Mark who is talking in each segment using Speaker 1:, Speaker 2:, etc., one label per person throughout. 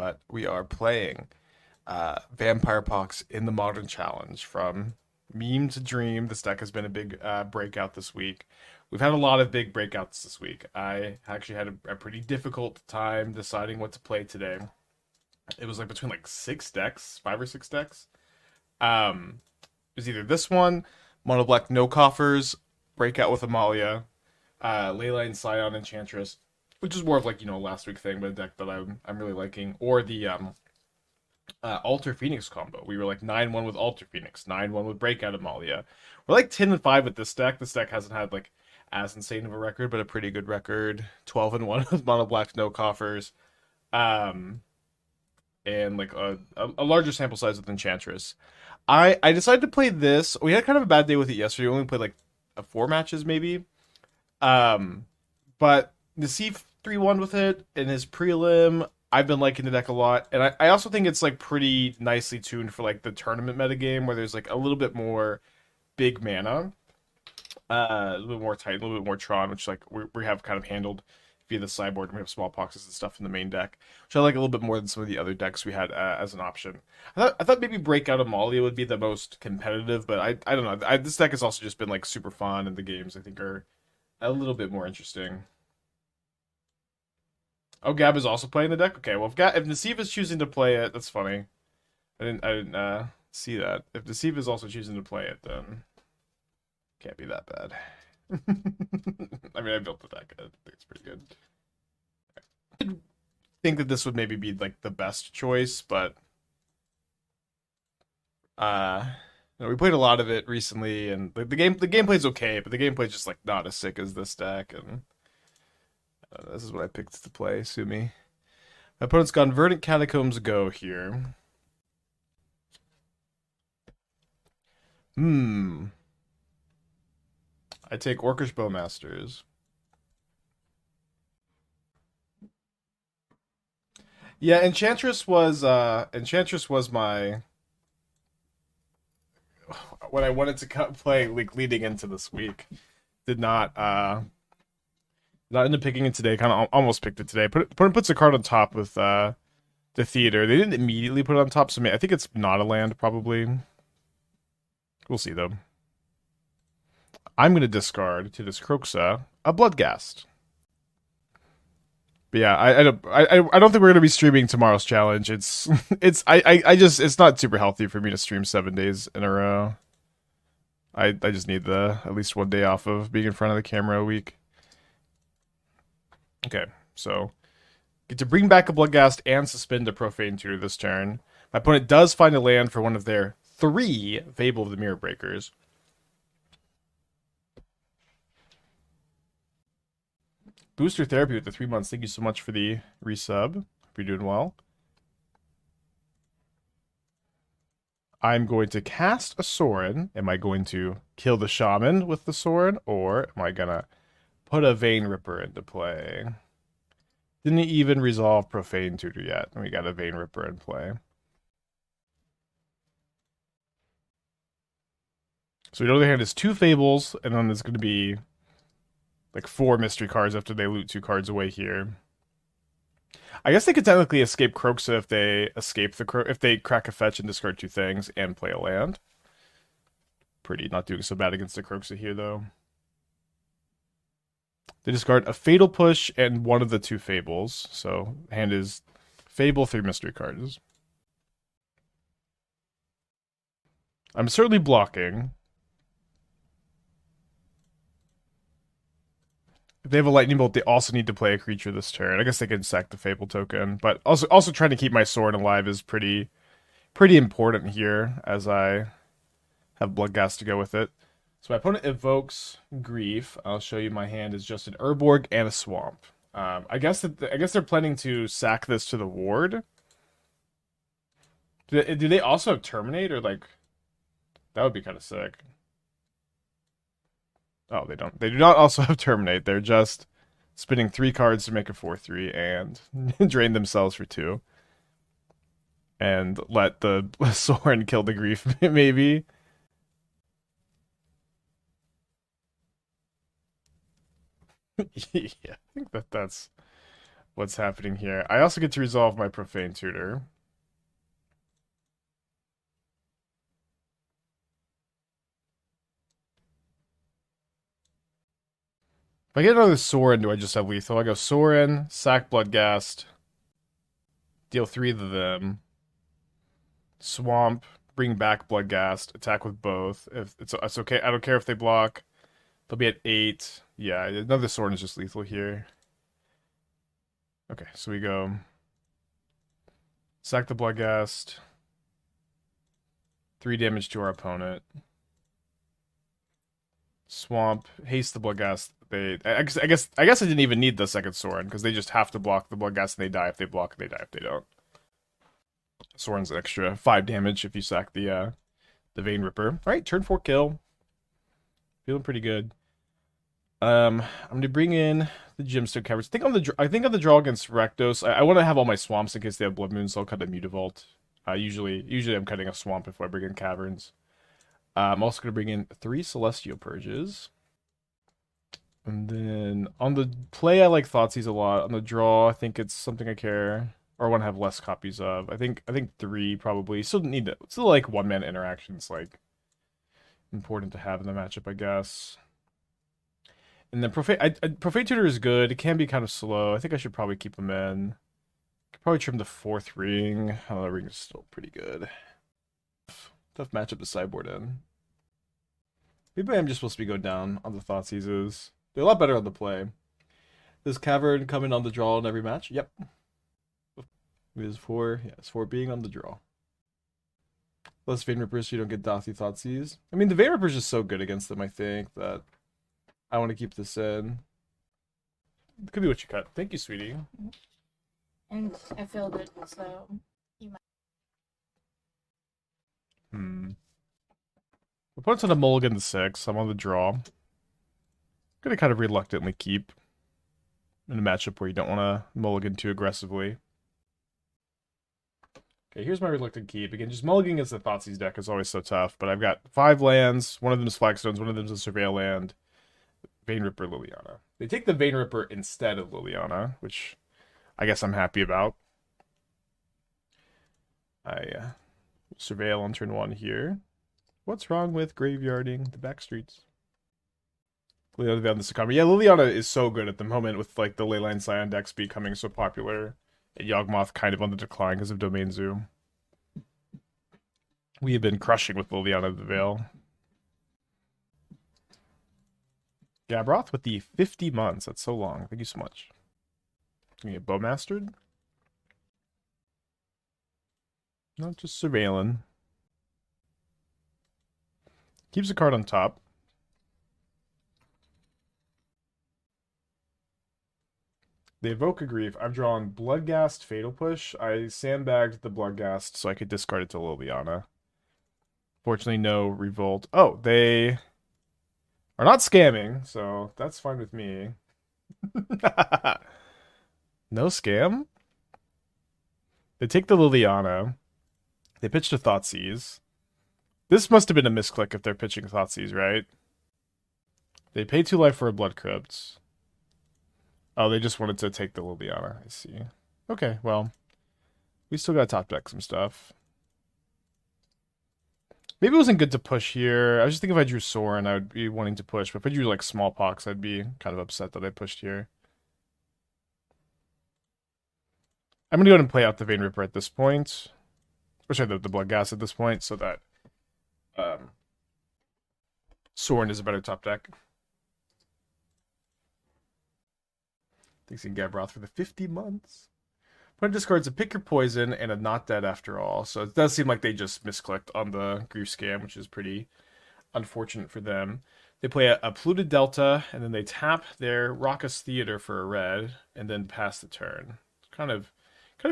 Speaker 1: but we are playing Vampire Pox in the Modern Challenge. From meme to dream, this deck has been a big breakout this week. We've had a lot of big breakouts this week. I actually had a pretty difficult time deciding what to play today. It was like between like six decks, five or six decks. It was either this one, Mono Black No Coffers, Breakout with Amalia, Leyline Scion Enchantress, which is more of like, a last week thing, but a deck that I'm really liking, or the Alter Phoenix combo. We were like 9-1 with Alter Phoenix, 9-1 with Breakout Amalia. We're like 10-5 with this deck. This deck hasn't had like as insane of a record, but a pretty good record. 12-1 with Mono Black No Coffers. And like a larger sample size with Enchantress. I decided to play this. We had kind of a bad day with it yesterday. We only played like four matches maybe. But the C3-1 with it in his prelim, I've been liking the deck a lot. And I also think it's like pretty nicely tuned for like the tournament metagame where there's like a little bit more big mana. A little bit more Titan, a little bit more Tron, which like we have kind of handled via the sideboard, and we have Smallpoxes and stuff in the main deck, which I like a little bit more than some of the other decks we had as an option. I thought maybe Breakout Amalia would be the most competitive, but I don't know. This deck has also just been like super fun, and the games I think are a little bit more interesting. Oh, Gab is also playing the deck. Okay, well if Naseeb is choosing to play it, that's funny. I didn't see that. If Naseeb is also choosing to play it, then can't be that bad. I mean, I built the deck. I think it's pretty good. I think that this would maybe be like the best choice, but we played a lot of it recently, and the gameplay's okay, but the gameplay's just like not as sick as this deck, and this is what I picked to play. Sue me. My opponent's gone Verdant Catacombs Go here. I take Orcish Bowmasters. Yeah, Enchantress was my what I wanted to play like leading into this week. Did not end up picking it today. Kind of almost picked it today. Puts a card on top with the theater. They didn't immediately put it on top, so I think it's not a land probably. We'll see though. I'm gonna discard to this Kroxa a Bloodghast. But yeah, I don't think we're gonna be streaming tomorrow's challenge. It's not super healthy for me to stream 7 days in a row. I just need the at least one day off of being in front of the camera a week. Okay, so get to bring back a Bloodghast and suspend a Profane Tutor this turn. My opponent does find a land for one of their 3 Fable of the Mirror Breakers. Booster Therapy with the 3 months. Thank you so much for the resub. Hope you're doing well. I'm going to cast a Sorin. Am I going to kill the Shaman with the Sorin, or am I gonna put a Vein Ripper into play? Didn't even resolve Profane Tutor yet, and we got a Vein Ripper in play. So we know the hand is 2 Fables, and then there's going to be like 4 mystery cards after they loot 2 cards away here. I guess they could technically escape Kroxa if they if they crack a fetch and discard 2 things and play a land. Pretty not doing so bad against the Kroxa here though. They discard a Fatal Push and one of the 2 Fables. So hand is Fable, 3 mystery cards. I'm certainly blocking. If they have a lightning bolt, they also need to play a creature this turn. I guess they can sack the Fable token, but also trying to keep my Sorin alive is pretty important here, as I have Bloodghast to go with it. So my opponent evokes Grief. I'll show you my hand is just an Urborg and a Swamp. I guess they're planning to sack this to the ward. Do they also have Terminate, or like that would be kind of sick. Oh, they don't. They do not also have Terminate. They're just spinning 3 cards to make a 4/3 and drain themselves for 2. And let the Sorin kill the Grief, maybe. Yeah, I think that's what's happening here. I also get to resolve my Profane Tutor. If I get another Sorin, do I just have lethal? I go Sorin, sack Bloodghast, deal 3 to them, swamp, bring back Bloodghast, attack with both. If it's okay, I don't care if they block. They'll be at 8. Yeah, another Sorin is just lethal here. Okay, so we go sack the Bloodghast, 3 damage to our opponent. Swamp, haste the Bloodghast. I guess I didn't even need the second Sorin because they just have to block the Bloodghast and they die if they block. They die if they don't. Sorin's an extra 5 damage if you sack the Vein Ripper. All right, turn 4 kill. Feeling pretty good. I'm gonna bring in the Gemstone Caverns. I think on the draw against Rakdos, I want to have all my swamps in case they have Blood Moon, so I'll cut a Mutavault. Usually I'm cutting a swamp before I bring in Caverns. I'm also gonna bring in 3 Celestial Purges. And then on the play, I like Thoughtseize a lot. On the draw, I think it's something I care or want to have less copies of. I think 3 probably. Still need to. Still like 1-man interactions, like important to have in the matchup, I guess. And then Profane Tutor is good. It can be kind of slow. I think I should probably keep him in. Could probably trim the 4th ring. Oh, that ring is still pretty good. Tough matchup to sideboard in. Maybe I'm just supposed to be going down on the Thoughtseizes. They're a lot better on the play. Does Cavern come in on the draw in every match? Yep. It is 4. Yeah, it's 4 being on the draw. Less Vein Rippers so you don't get Dauthi Thoughtseize. I mean, the Vein Ripper's just so good against them, I think, that I want to keep this in. It could be what you cut. Thank you, sweetie.
Speaker 2: And I filled it, so you might.
Speaker 1: Opponent's on a mulligan to 6. I'm on the draw. Gonna kind of reluctantly keep in a matchup where you don't want to mulligan too aggressively. Okay, here's my reluctant keep. Again, just mulliganing against the Thoughtseize deck is always so tough, but I've got 5 lands. One of them is Flagstones, one of them is a Surveil land. Vein Ripper, Liliana. They take the Vein Ripper instead of Liliana, which I guess I'm happy about. I Surveil on turn 1 here. What's wrong with graveyarding the Backstreets? Liliana on the Sakama. Yeah, Liliana is so good at the moment with like the Leyline Scion decks becoming so popular. And Yawgmoth kind of on the decline because of Domain Zoo. We have been crushing with Liliana the Veil. Gabroth with the 50 months. That's so long. Thank you so much. Can you get Bowmastered? No, just surveilling. Keeps a card on top. They evoke a grief. I've drawn Bloodghast Fatal Push. I sandbagged the Bloodghast so I could discard it to Liliana. Fortunately, no Revolt. Oh, they are not scamming, so that's fine with me. No scam? They take the Liliana. They pitched a Thoughtseize. This must have been a misclick if they're pitching Thoughtseize, right? They pay 2 life for a Blood Crypt. Oh, they just wanted to take the Liliana. I see. Okay, well, we still got top deck some stuff. Maybe it wasn't good to push here. I was just thinking if I drew Sorin, I would be wanting to push. But if I drew like Smallpox, I'd be kind of upset that I pushed here. I'm going to go ahead and play out the Vein Ripper at this point. Or sorry, the Bloodghast at this point, so that Sorin is a better top deck. Thanks in Gabroth for the 50 months. Opponent discards a Pick Your Poison and a Not Dead After All. So it does seem like they just misclicked on the Grief Scam, which is pretty unfortunate for them. They play a Polluted Delta, and then they tap their Raucous Theater for a red, and then pass the turn. Kind of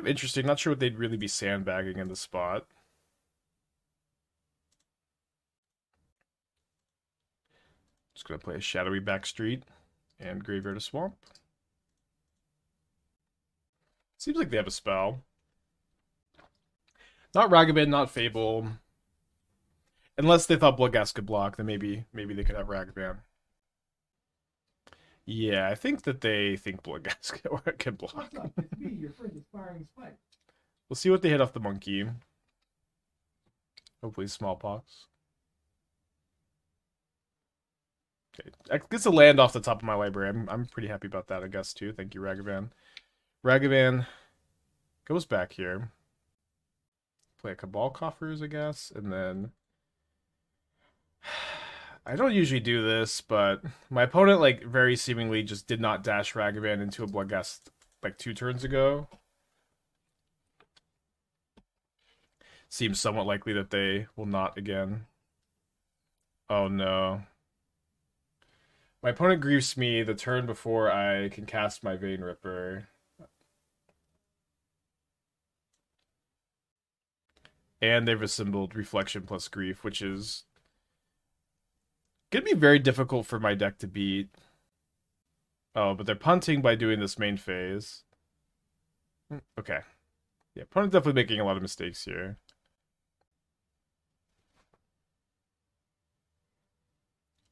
Speaker 1: interesting. Not sure what they'd really be sandbagging in the spot. Just gonna play a Shadowy Backstreet and Graveyard a Swamp. Seems like they have a spell. Not Ragavan, not Fable. Unless they thought Bloodghast could block, then maybe they could have Ragavan. Yeah, I think that they think Bloodghast can block.
Speaker 3: What's up? It's me, your friend, Aspiring Spike.
Speaker 1: We'll see what they hit off the monkey. Hopefully Smallpox. Okay, it gets a land off the top of my library. I'm pretty happy about that, I guess, too. Thank you, Ragavan. Ragavan goes back here. Play a Cabal Coffers, I guess, and then... I don't usually do this, but my opponent, like, very seemingly just did not dash Ragavan into a Bloodghast, like, 2 turns ago. Seems somewhat likely that they will not again. Oh, no. My opponent griefs me the turn before I can cast my Vein Ripper. And they've assembled Reflection plus Grief, which is gonna be very difficult for my deck to beat. Oh, but they're punting by doing this main phase. Okay. Yeah, opponent definitely making a lot of mistakes here.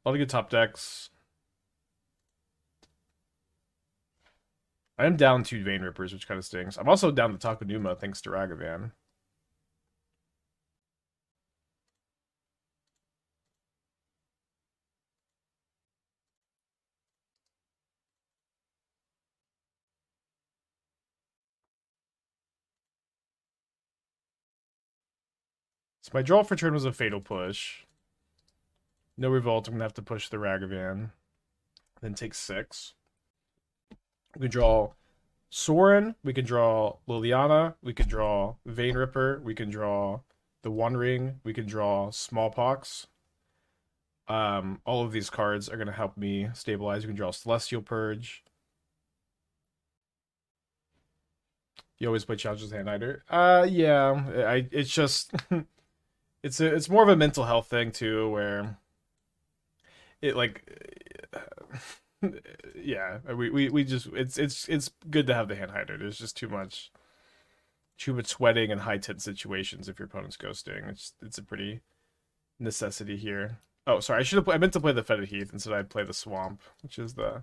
Speaker 1: A lot of good top decks. I am down 2 Vein Rippers, which kind of stings. I'm also down to Takenuma, thanks to Ragavan. So my draw for turn was a Fatal Push. No Revolt, I'm going to have to push the Ragavan. Then take 6. We can draw Sorin, we can draw Liliana, we can draw Vein Ripper, we can draw the One Ring, we can draw Smallpox. All of these cards are going to help me stabilize. You can draw Celestial Purge. You always play Challenges Hand Hider. Yeah, it's just it's more of a mental health thing too, where it like yeah, we just it's good to have the Hand Hider. There's just too much sweating and high tense situations if your opponent's ghosting. It's a pretty necessity here. Oh, sorry, I meant to play the Fetid Heath instead. I'd play the Swamp, which is the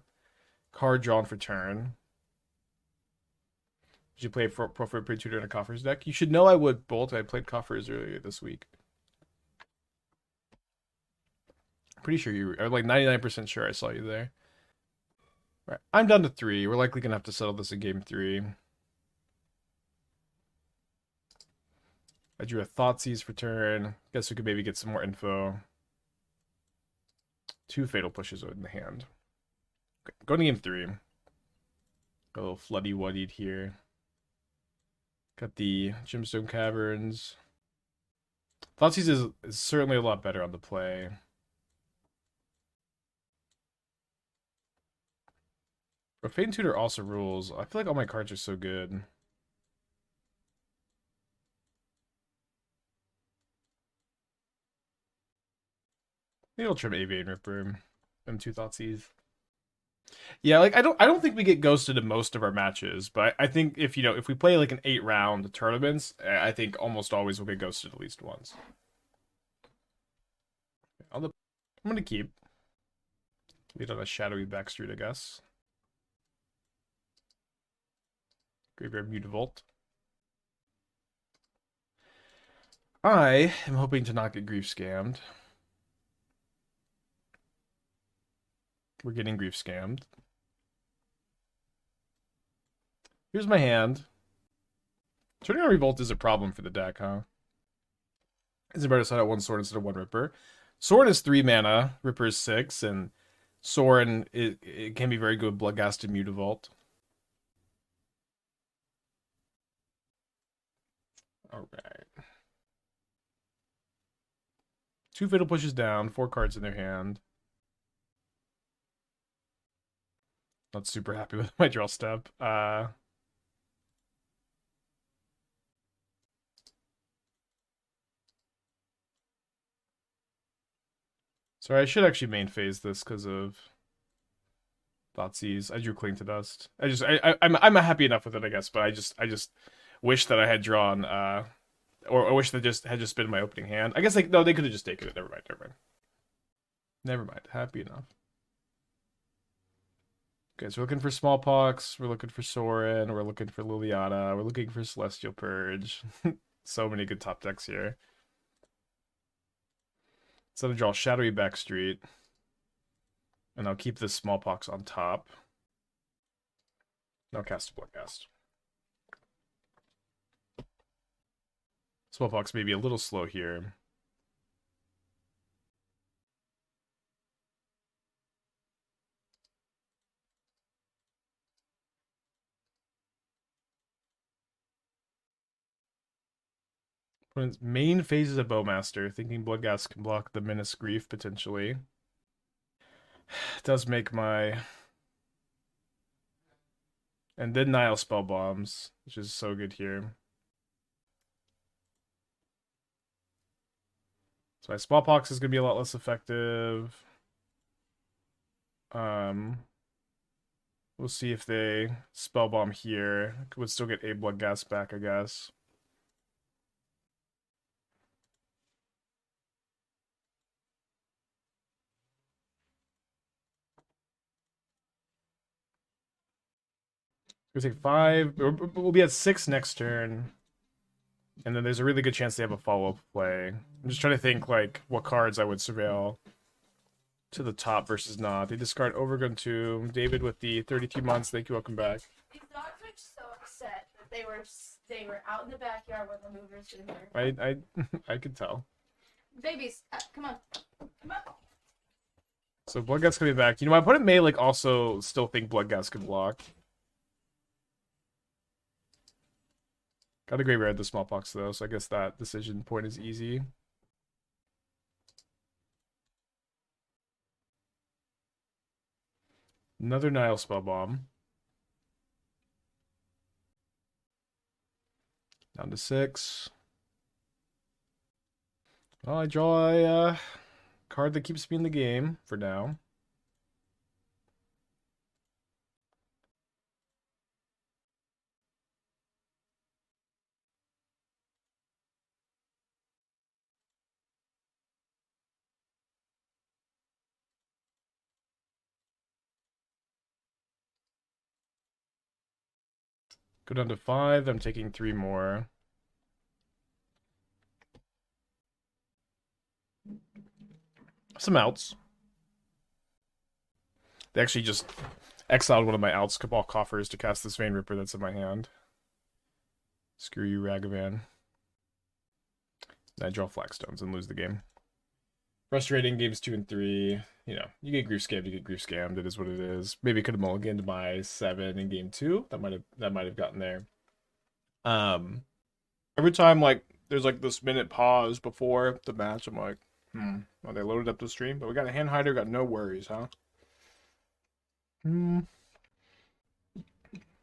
Speaker 1: card drawn for turn. Did you play Profane Tutor in a Coffers deck? You should know I would, Bolt. I played Coffers earlier this week. Pretty sure you were, I'm like 99% sure I saw you there. Right, I'm down to 3. We're likely gonna have to settle this in game 3. I drew a Thoughtseize for turn. Guess we could maybe get some more info. 2 Fatal Pushes in the hand. Okay, going to game 3. A little floody-wuddied here. Got the Gemstone Caverns. Thoughtseize is certainly a lot better on the play. Profane Tutor also rules. I feel like all my cards are so good. Maybe I'll trim a Vein Ripper. M2 Thoughtseize. Yeah, like I don't think we get ghosted in most of our matches, but I think if if we play like an 8-round tournaments, I think almost always we'll get ghosted at least once. I'm gonna keep. Lead on a Shadowy Backstreet, I guess. Graveyard Mutavault. I am hoping to not get grief scammed. We're getting grief scammed. Here's my hand. Turning on Revolt is a problem for the deck, huh? Is it better to set out 1 sword instead of 1 Ripper? Sword is 3 mana, Ripper is 6, and Sorin it can be very good with Bloodghast and Mutavault. Alright. 2 Fatal Pushes down, 4 cards in their hand. Not super happy with my draw step. Sorry, I should actually main phase this because of Thoughtseize. I drew Cling to Dust. I'm happy enough with it, I guess, but I just wish that I had drawn or I wish that had just been my opening hand. I guess no, they could have just taken it. Never mind. Never mind. Happy enough. Okay, so we're looking for Smallpox, we're looking for Sorin, we're looking for Liliana, we're looking for Celestial Purge. So many good top decks here. So I'm gonna draw Shadowy Backstreet. And I'll keep this Smallpox on top. I'll cast a Bloodghast. Smallpox may be a little slow here. Opponent's main phase is a Bowmaster, thinking Bloodghast can block the Menace Grief potentially. It does make my... And then Nile Spell Bombs, which is so good here. So my Smallpox is going to be a lot less effective. We'll see if they Spell Bomb here. Would still get a Bloodghast back, I guess. We'll take 5. We'll be at 6 next turn. And then there's a really good chance they have a follow-up play. I'm just trying to think, like, what cards I would surveil to the top versus not. They discard Overgun Tomb. David with the 32 months. Thank you. Welcome back.
Speaker 2: These dogs are so upset that they were out in the backyard when the movers were here.
Speaker 1: I could tell.
Speaker 2: Babies, come on. Come on.
Speaker 1: So Bloodghast coming back. You know, my opponent may, like, also still think Bloodghast could block. Got a graveyard the Smallpox though, so I guess that decision point is easy. Another Nile Spell Bomb. Down to 6. Well, I draw a card that keeps me in the game for now. Go down to 5. I'm taking 3 more. Some outs. They actually just exiled one of my outs, Cabal Coffers, to cast this Vein Ripper that's in my hand. Screw you, Ragavan. I draw Flagstones and lose the game. Frustrating games 2 and 3. You know, you get grief scammed, you get grief scammed. It is what it is. Maybe could have mulliganed my 7 in game 2. That might have gotten there. Every time like there's like this minute pause before the match, I'm like, well, they loaded up the stream, but we got a hand hider, got no worries, huh? I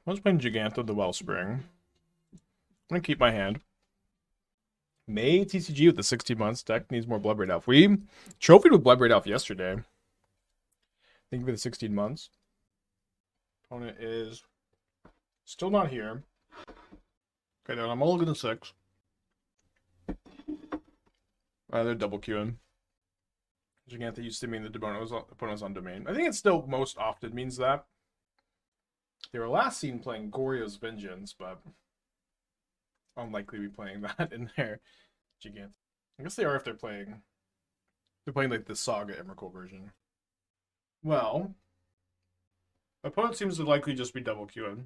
Speaker 1: was playing Giganta the Wellspring. I'm gonna keep my hand. May TCG with the 16 months deck needs more Bloodbraid Elf. We trophied with Bloodbraid Elf yesterday. Thank you for the 16 months. Opponent is still not here. Okay, then I'm all looking at 6. They're double queuing. Giganta used to mean the opponent was on domain. I think it still most often means that. They were last seen playing Goryo's Vengeance, but unlikely to be playing that in their Giganta. I guess they are if they're playing like the Saga Emrakul version. Well, opponent seems to likely just be double queuing.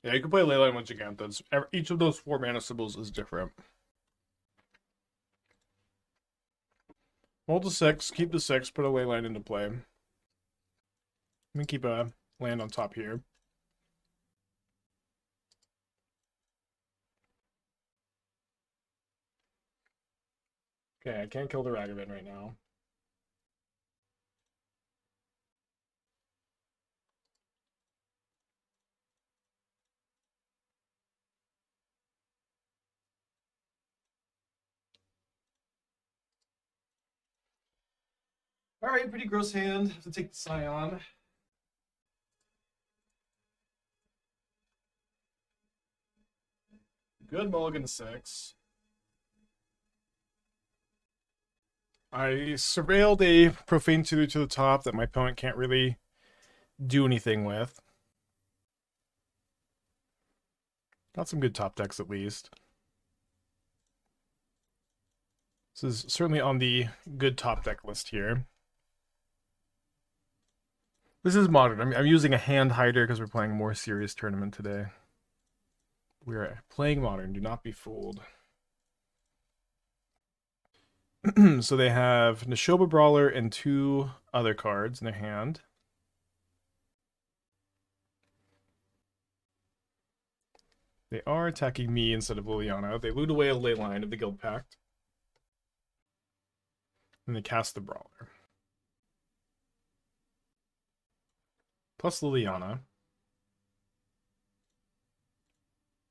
Speaker 1: Yeah, you can play Leyline with Gigantas. Each of those 4 mana symbols is different. Roll to 6, keep the 6, put a Leyline into play. Let me keep a land on top here. Okay, I can't kill the Ragavan right now. Alright, pretty gross hand. Have to take the Scion. Good mulligan to 6. I surveilled a Profane Tutor to the top that my opponent can't really do anything with. Got some good top decks at least. This is certainly on the good top deck list here. This is modern. I'm using a hand hider because we're playing a more serious tournament today. We are playing modern. Do not be fooled. So they have Neshoba Brawler and 2 other cards in their hand. They are attacking me instead of Liliana. They loot away a ley line of the Guild Pact. And they cast the Brawler. Plus Liliana.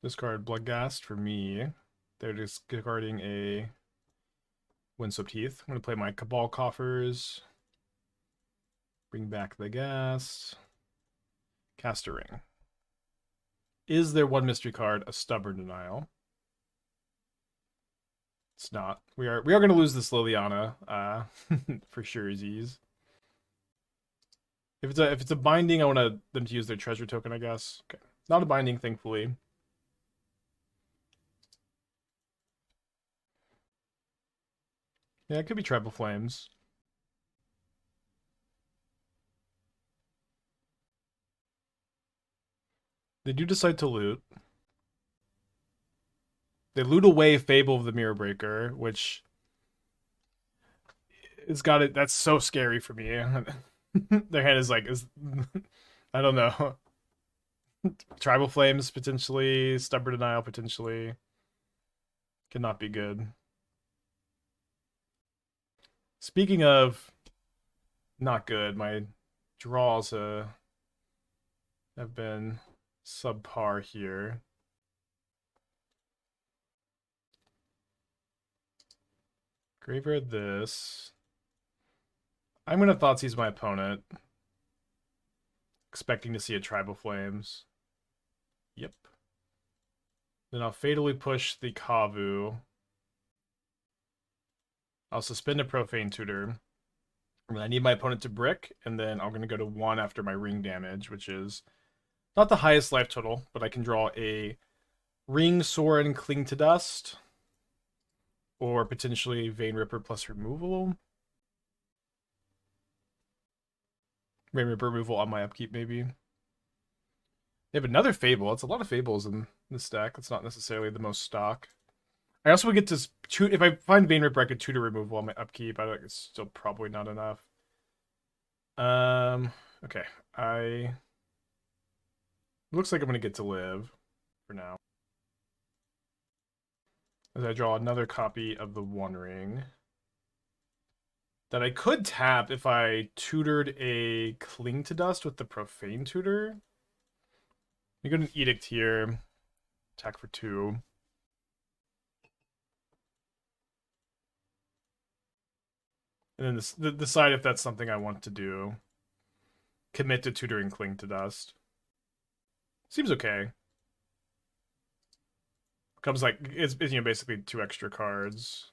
Speaker 1: Discard Bloodghast for me. They're discarding a Windswept Heath. I'm going to play my Cabal Coffers. Bring back the Ghast. Cast a Ring. Is there one mystery card a Stubborn Denial? It's not. We are going to lose this Liliana for sure. Z's. If it's a binding, I want them to use their treasure token, I guess. Okay, not a binding, thankfully. Yeah, it could be Tribal Flames. They do decide to loot. They loot away Fable of the Mirror Breaker, which it's got it. That's so scary for me. Their hand is like, I don't know. Tribal Flames potentially, Stubborn Denial potentially. Cannot be good. Speaking of not good, my draws have been subpar here. Graveyard this. I'm going to Thoughtseize my opponent. Expecting to see a Tribal Flames. Yep. Then I'll fatally push the Kavu. I'll suspend a Profane Tutor. And I need my opponent to brick, and then I'm going to go to 1 after my ring damage, which is not the highest life total, but I can draw a Ring, Sorin, Cling to Dust, or potentially Vein Ripper plus removal. Vein Ripper removal on my upkeep, maybe. They have another Fable. It's a lot of Fables in this deck. It's not necessarily the most stock. I also would get to if I find Vein Ripper, I could tutor removal on my upkeep. I don't. It's still probably not enough. Okay. Looks like I'm gonna get to live for now. As I draw another copy of the One Ring that I could tap if I tutored a Cling to Dust with the Profane Tutor. You got an Edict here. Attack for 2. And then decide if that's something I want to do. Commit to tutoring Cling to Dust. Seems okay. Comes like it's basically 2 extra cards.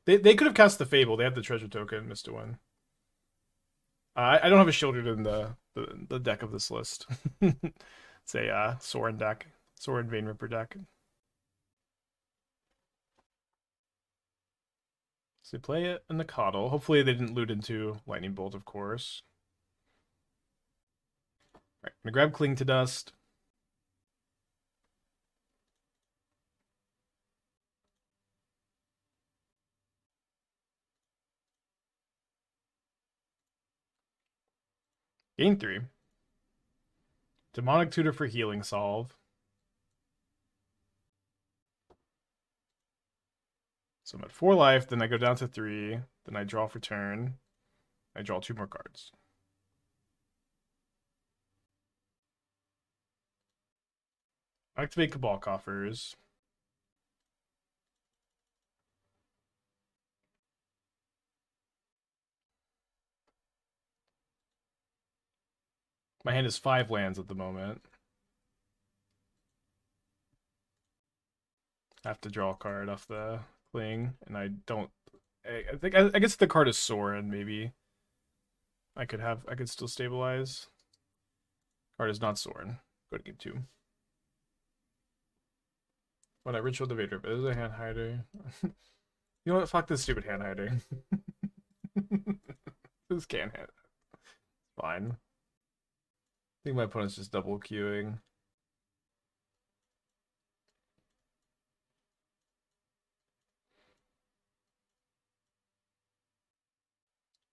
Speaker 1: They could have cast the Fable. They had the treasure token, missed a one. I don't have a Shielded in the deck of this list. It's a Sorin deck. Sorin Vein Ripper deck. So they play it in the Coddle. Hopefully they didn't loot into Lightning Bolt, of course. Alright, I'm gonna grab Cling to Dust. Gain 3. Demonic Tutor for Healing Solve. So I'm at 4 life, then I go down to 3, then I draw for turn. I draw 2 more cards. Activate Cabal Coffers. My hand is 5 lands at the moment. I have to draw a card off the Cling, and I don't. I guess the card is Sorin, maybe. I could still stabilize. Card is not Sorin. Go to game 2. When I ritual the Vader, but it is a hand hider. You know what? Fuck this stupid hand hider. This can't hit. Fine. I think my opponent's just double queuing.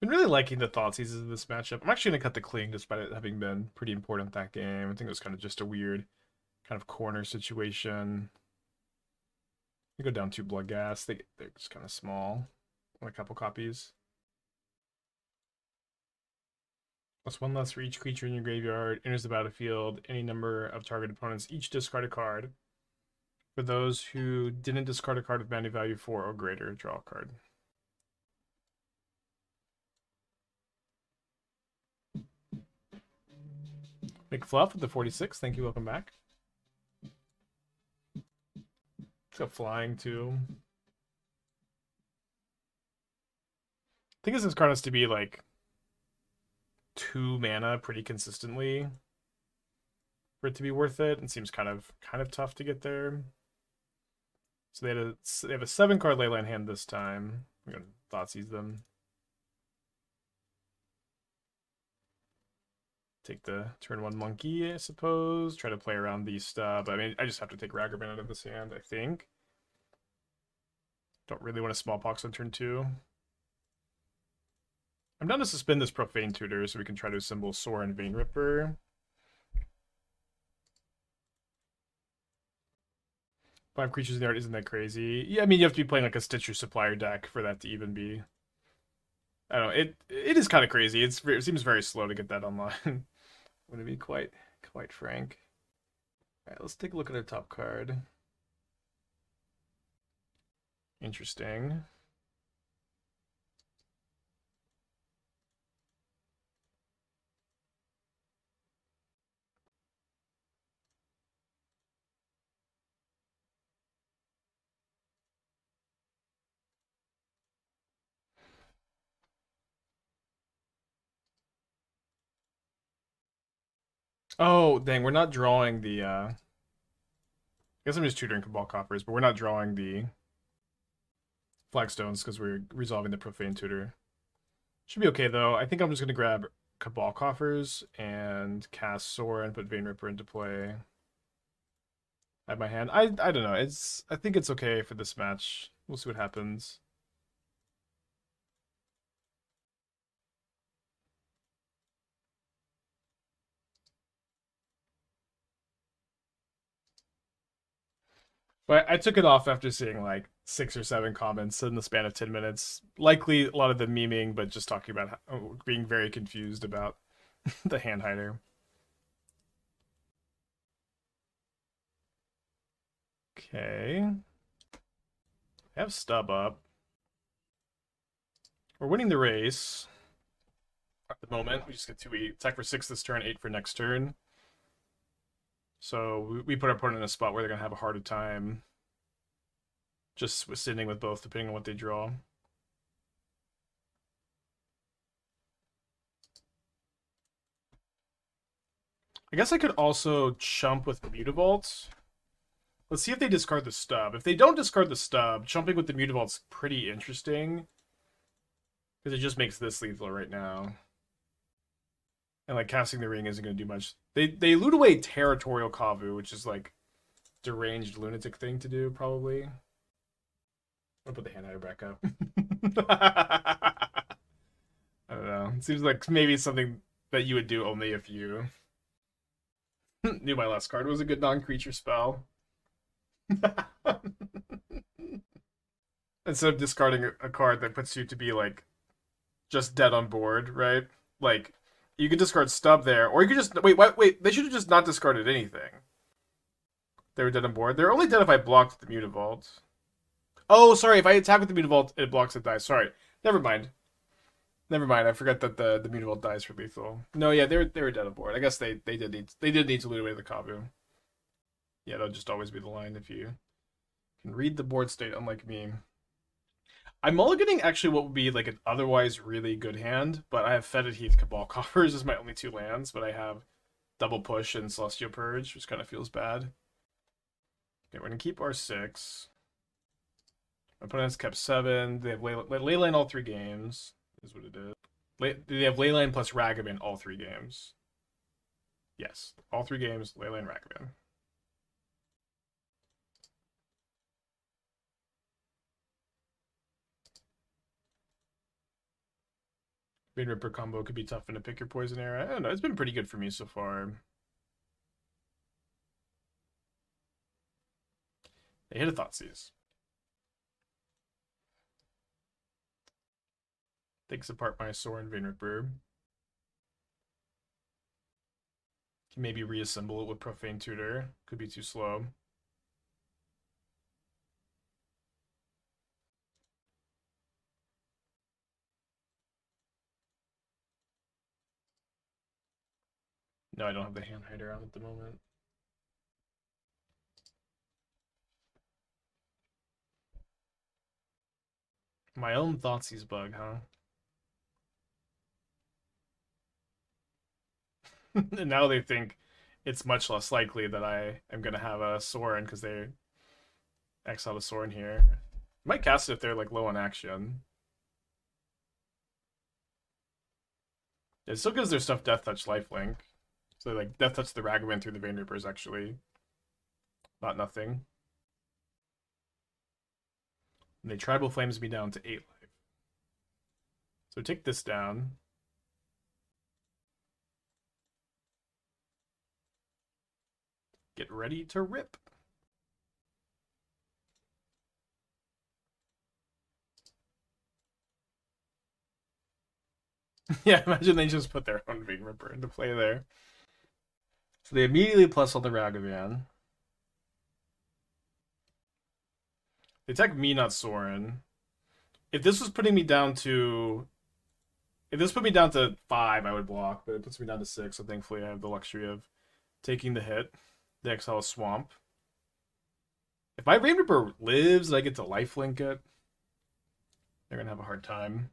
Speaker 1: Been really liking the Thoughtseizes of this matchup. I'm actually going to cut the Cling despite it having been pretty important that game. I think it was kind of just a weird kind of corner situation. You go down 2 Bloodghast. They're just kind of small. On a couple copies. Plus 1 less for each creature in your graveyard. Enters the battlefield. Any number of target opponents each discard a card. For those who didn't discard a card with mana value 4 or greater, draw a card. McFluff with the 46. Thank you. Welcome back. It's got flying too. I think this card has to be like 2 mana pretty consistently for it to be worth it. It seems kind of tough to get there. So they have a 7 card Leyline hand this time. I'm gonna Thoughtseize them. Take the turn 1 monkey, I suppose. Try to play around these stuff. I mean, I just have to take Ragavan out of this hand, I think. Don't really want a Smallpox on turn 2. I'm down to suspend this Profane Tutor so we can try to assemble Sorin Vein Ripper. 5 creatures in the art isn't that crazy. Yeah, I mean, you have to be playing like a Stitcher Supplier deck for that to even be... I don't know, it is kind of crazy. It seems very slow to get that online. I'm going to be quite frank. Alright, let's take a look at our top card. Interesting. Oh, dang, we're not drawing the, I guess I'm just tutoring Cabal Coffers, but we're not drawing the Flagstones because we're resolving the Profane Tutor. Should be okay, though. I think I'm just going to grab Cabal Coffers and cast Sorin and put Vein Ripper into play. I have my hand. I don't know. I think it's okay for this match. We'll see what happens. But I took it off after seeing like 6 or 7 comments in the span of 10 minutes. Likely a lot of them memeing, but just talking about being very confused about the hand hider. Okay. I have Stub up. We're winning the race at the moment. We just get 2 attack for 6 this turn, 8 for next turn. So we put our opponent in a spot where they're going to have a harder time just sitting with both, depending on what they draw. I guess I could also chump with Mutavault. Let's see if they discard the Stub. If they don't discard the Stub, chumping with the Mutavault's pretty interesting. Because it just makes this lethal right now. And like casting the ring isn't going to do much. They loot away Territorial Kavu, which is like deranged lunatic thing to do, probably. I'll put the hand hider back up. I don't know. It seems like maybe something that you would do only if you knew my last card was a good non-creature spell. Instead of discarding a card that puts you to be like just dead on board, right? Like you could discard Stub there, or you could just wait. They should have just not discarded anything. They were dead on board. They're only dead if I blocked the Mutavault. Oh, sorry. If I attack with the Mutavault, it blocks, it dies. Sorry. Never mind. I forgot that the Mutavault dies for lethal. No, yeah, they were dead on board. I guess they did need to loot away the Kavu. Yeah, that'll just always be the line if you can read the board state, unlike me. I'm mulliganing actually what would be like an otherwise really good hand, but I have Fetid Heath, Cabal Coffers as my only 2 lands, but I have Double Push and Celestial Purge, which kind of feels bad. Okay, we're gonna keep our 6. My opponent's kept 7. They have Leyline all 3 games, is what it is. They have Leyline plus Ragavan all 3 games. Yes, all 3 games, Leyline Ragavan. Vein Ripper combo could be tough in a pick your poison era. I don't know. It's been pretty good for me so far. They hit a Thoughtseize. Takes apart my Sorin Vein Ripper. Can maybe reassemble it with Profane Tutor. Could be too slow. No, I don't have the hand hider on at the moment. My own Thoughtseize bug, huh? And now they think it's much less likely that I am going to have a Sorin because they exiled a Sorin here. Might cast it if they're like low on action. It still gives their stuff Death Touch lifelink. So like Death Touch the Ragavan through the Vein Reaper is actually not nothing. And they Tribal Flames me down to 8 life. So take this down. Get ready to rip. Yeah, imagine they just put their own Vein Ripper into play there. So they immediately plus on the Ragavan. They attack me, not Sorin. If this was putting me down to... If this put me down to 5, I would block, but it puts me down to 6, so thankfully I have the luxury of taking the hit. They exile a Swamp. If my Vein Ripper lives and I get to lifelink it, they're going to have a hard time.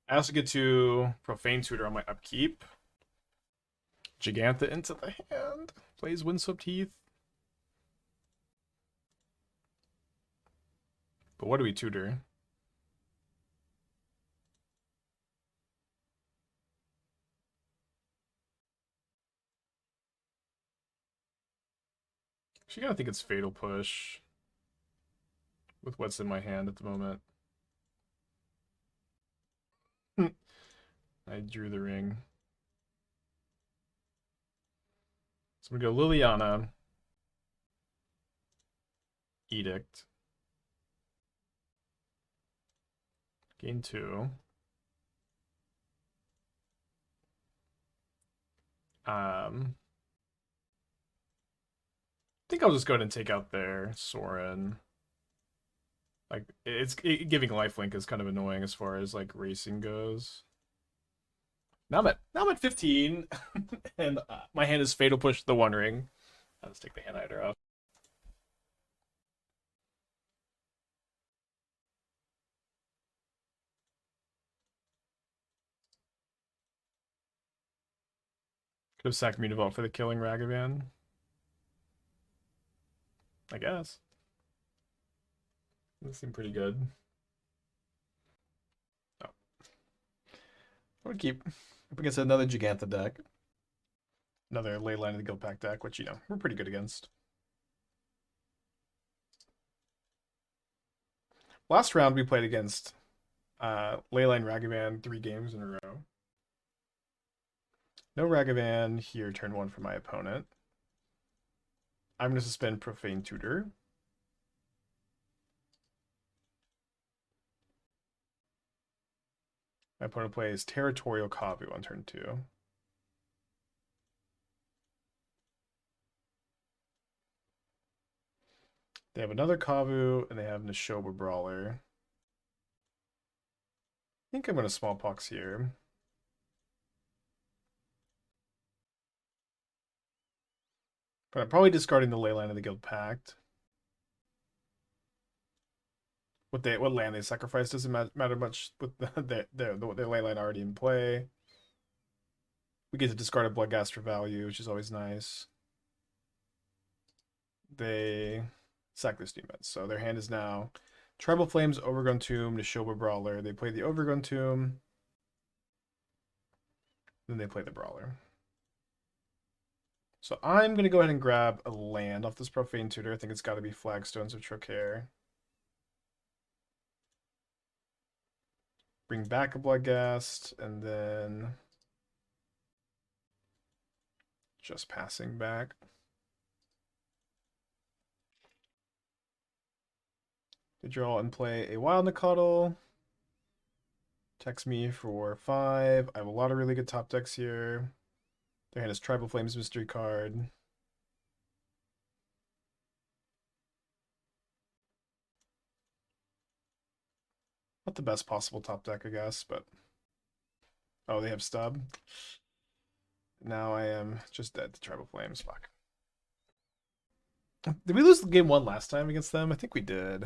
Speaker 1: I also get to Profane Tutor on my upkeep. Gigantha into the hand. Plays Windswept Heath. But what do we tutor? Actually, I gotta think it's Fatal Push. With what's in my hand at the moment. I drew the ring. So I'm gonna go Liliana. Edict. Gain 2. I think I'll just go ahead and take out their Sorin. Like, giving lifelink is kind of annoying as far as like racing goes. Now I'm at 15, and my hand is Fatal Push the One Ring. I'll just take the hand hider off. Could have sacked Mutavault for the killing Ragavan. I guess. That seemed pretty good. Oh. I would keep up against another Gigantha deck. Another Leyline of the Guild Pack deck, which, you know, we're pretty good against. Last round we played against Leyline Ragavan 3 games in a row. No Ragavan here, turn 1 for my opponent. I'm going to suspend Profane Tutor. My opponent plays Territorial Kavu on turn 2. They have another Kavu, and they have Neshoba Brawler. I think I'm going to Smallpox here. But I'm probably discarding the Leyline of the Guild Pact. what land they sacrifice doesn't matter much with their ley line already in play. We get to discard a Bloodghast for value, which is always nice. They sack their Steamheads, so their hand is now Tribal Flames, Overgrown Tomb, Neshoba Brawler. They play the Overgrown Tomb, then they play the Brawler. So I'm going to go ahead and grab a land off this Profane Tutor. I think it's got to be Flagstones of Trokair. Bring back a Bloodghast, and then just passing back. They draw and play a Wild Nacatl. Text me for 5. I have a lot of really good top decks here. Their hand is Tribal Flames Mystery card. Not the best possible top deck, I guess, but... Oh, they have Stub. Now I am just dead to Tribal Flames. Fuck. Did we lose game 1 last time against them? I think we did.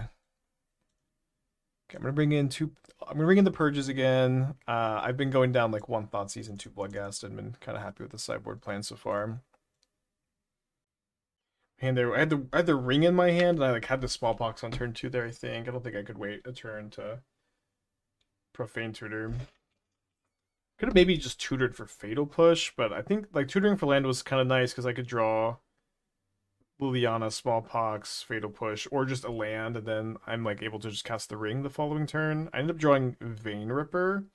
Speaker 1: Okay, I'm gonna bring in the Purges again. I've been going down like 1 Thoughtseize and 2 Bloodghast and been kind of happy with the sideboard plan so far. And there, I had the ring in my hand, and I like had the Smallpox on turn 2 there. I think I don't think I could wait a turn to Profane Tutor. Could have maybe just tutored for Fatal Push, but I think like tutoring for land was kind of nice because I could draw Liliana, Smallpox, Fatal Push, or just a land, and then I'm like able to just cast the ring the following turn. I ended up drawing Vein Ripper,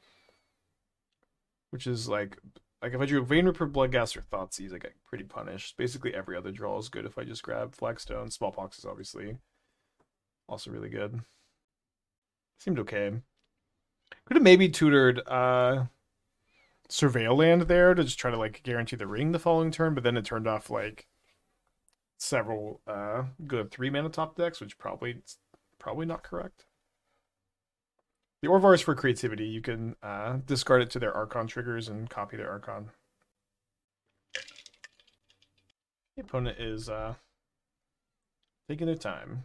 Speaker 1: which is like if I drew Vein Ripper, Bloodghast, or Thoughtseize, I get pretty punished. Basically every other draw is good if I just grab Flagstone. Smallpox is obviously also really good. Seemed okay. Could have maybe tutored Surveil Land there to just try to like guarantee the ring the following turn, but then it turned off like several good 3-mana top decks, which probably not correct. The Orvar is for creativity. You can discard it to their Archon triggers and copy their Archon. The opponent is taking their time.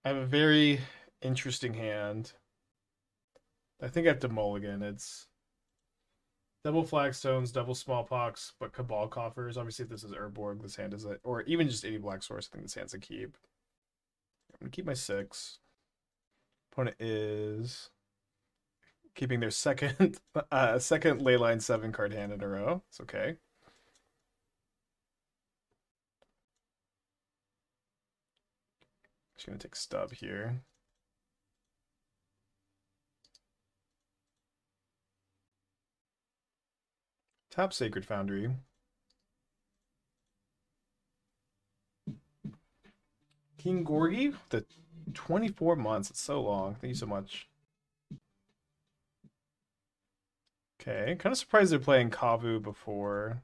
Speaker 1: I have a very interesting hand. I think I have to mulligan. It's double Flagstones, double Smallpox, but Cabal Coffers. Obviously, if this is Urborg, this hand is or even just 80 Black Source, I think this hand's a keep. I'm going to keep my 6. Opponent is keeping their second Leyline 7 card hand in a row. It's okay. Just going to take Stub here. Tap Sacred Foundry. King Gorgi, the 24 months. It's so long. Thank you so much. Okay, kind of surprised they're playing Kavu before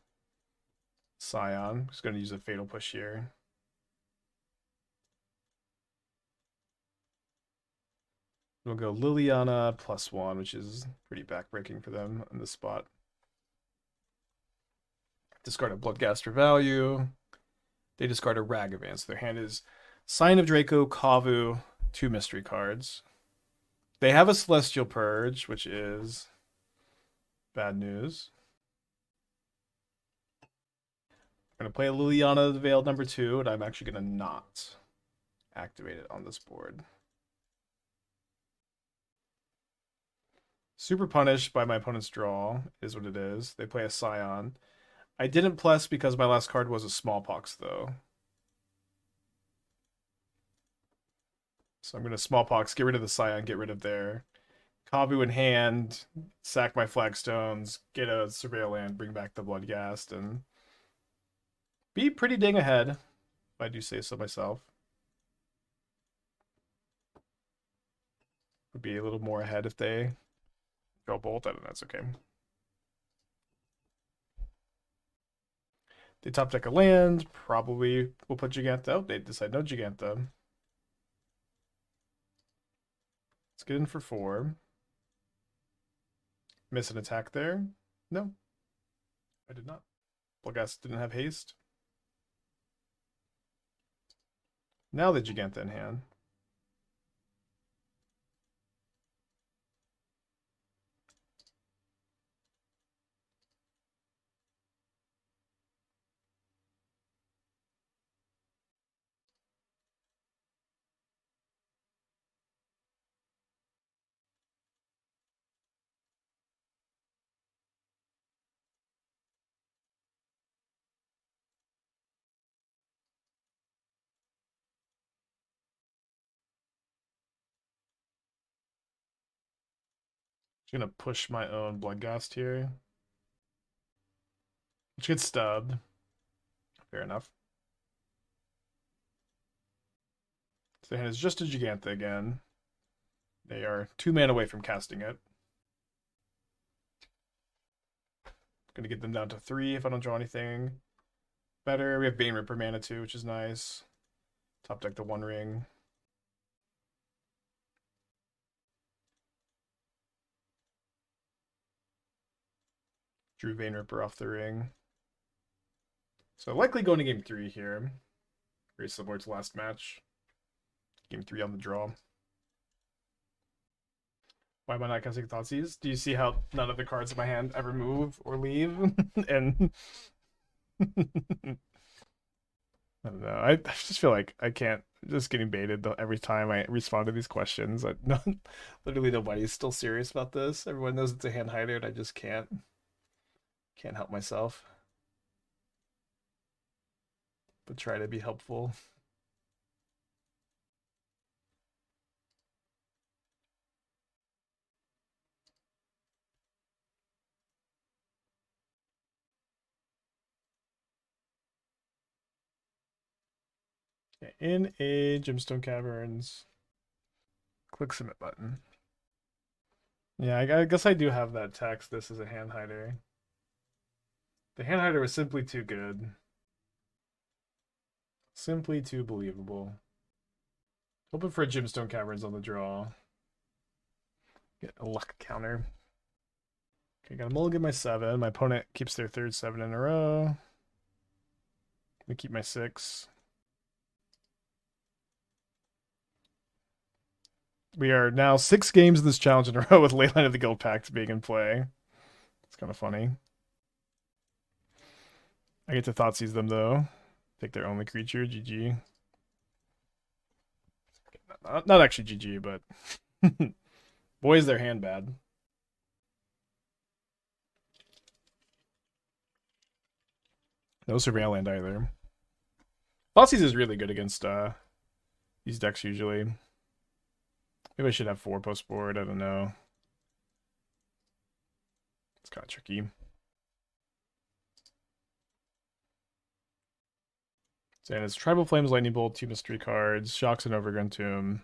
Speaker 1: Scion. Just going to use a Fatal Push here. We'll go Liliana +1, which is pretty backbreaking for them in this spot. Discard a Bloodghast for value. They discard a Ragavan. So their hand is Sign of Draco, Kavu, 2 mystery cards. They have a Celestial Purge, which is bad news. I'm going to play a Liliana the Veiled number 2, and I'm actually going to not activate it on this board. Super punished by my opponent's draw is what it is. They play a Scion. I didn't plus because my last card was a Smallpox, though. So I'm going to Smallpox, get rid of the Scion, get rid of their Kavu in hand, sack my Flagstones, get a Surveil Land, bring back the Bloodghast, and be pretty dang ahead, if I do say so myself. Would be a little more ahead if they draw Bolt, and that's okay. They top deck a land, probably will put Giganta. Oh, they decide no Giganta. Let's get in for 4. Miss an attack there? No. I did not. Bloodghast didn't have haste. Now the Giganta in hand. Just gonna push my own Bloodghast here. Which gets stubbed. Fair enough. So the hand is just a Gigantha again. They are 2 mana away from casting it. Gonna get them down to 3 if I don't draw anything better. We have Bane Ripper mana too, which is nice. Top deck the One Ring. Drew Bane Ripper off the ring. So likely going to game 3 here. Very similar to last match. Game 3 on the draw. Why am I not casting Thoughtseize? Do you see how none of the cards in my hand ever move or leave? And I don't know. I just feel like I can't. Just getting baited every time I respond to these questions. Literally nobody's still serious about this. Everyone knows it's a hand hider, and I just can't help myself. But try to be helpful. In a Gemstone Caverns. Click submit button. Yeah, I guess I do have that text. This is a hand hider. The hand hider was simply too good. Simply too believable. Hoping for a Gemstone Caverns on the draw. Get a luck counter. Okay, got a mulligan my 7. My opponent keeps their 3rd 7 in a row. Let me keep my 6. We are now 6 games of this challenge in a row with Leyline of the Guild Pact being in play. It's kind of funny. I get to Thoughtseize them though. Take their only creature, GG. Not actually GG, but boy is their hand bad. No Surveil Land either. Thoughtseize is really good against these decks usually. Maybe I should have 4 post board, I don't know. It's kind of tricky. And it's Tribal Flames, Lightning Bolt, 2 mystery cards, Shocks and Overgrown Tomb.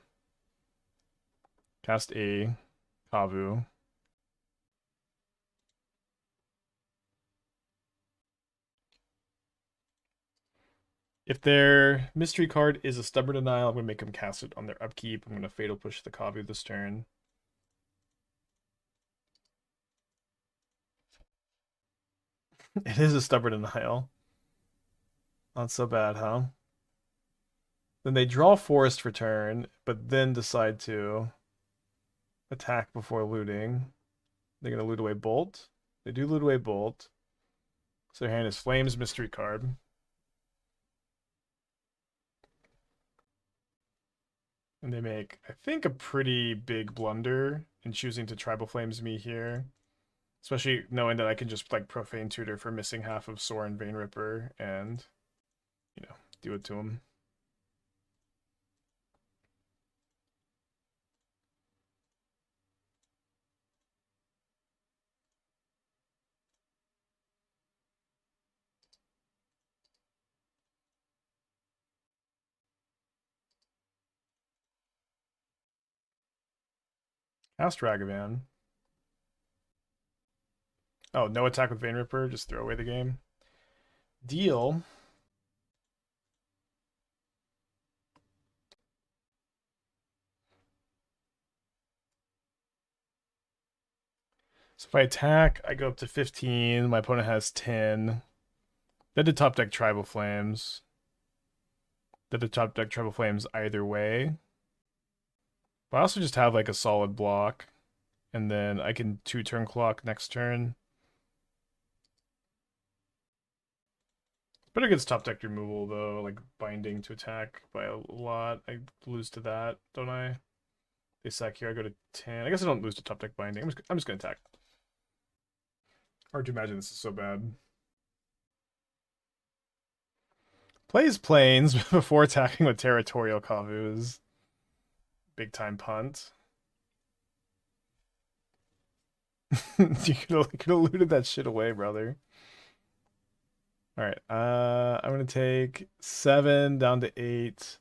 Speaker 1: Cast a Kavu. If their mystery card is a Stubborn Denial, I'm going to make them cast it on their upkeep. I'm going to Fatal Push the Kavu this turn. It is a Stubborn Denial. Not so bad, huh? Then they draw Forest for turn, but then decide to attack before looting. They're going to loot away Bolt. They do loot away Bolt. So their hand is Flames, mystery card. And they make, I think, a pretty big blunder in choosing to Tribal Flames me here. Especially knowing that I can just like Profane Tutor for missing half of Sorin Vein Ripper and, you know, do it to him. Cast Ragavan. Oh, no attack with Vein Ripper, just throw away the game. Deal. So if I attack, I go up to 15. My opponent has 10. Then to top deck Tribal Flames. Then to top deck Tribal Flames either way. But I also just have like a solid block. And then I can 2-turn clock next turn. Better against top deck removal though, like binding to attack by a lot. I lose to that, don't I? They sack here, I go to 10. I guess I don't lose to top deck binding. I'm just gonna attack. Hard to imagine this is so bad. Plays Plains before attacking with Territorial Kavus. Big time punt. You could have looted that shit away, brother. All right. I'm gonna take 7 down to 8.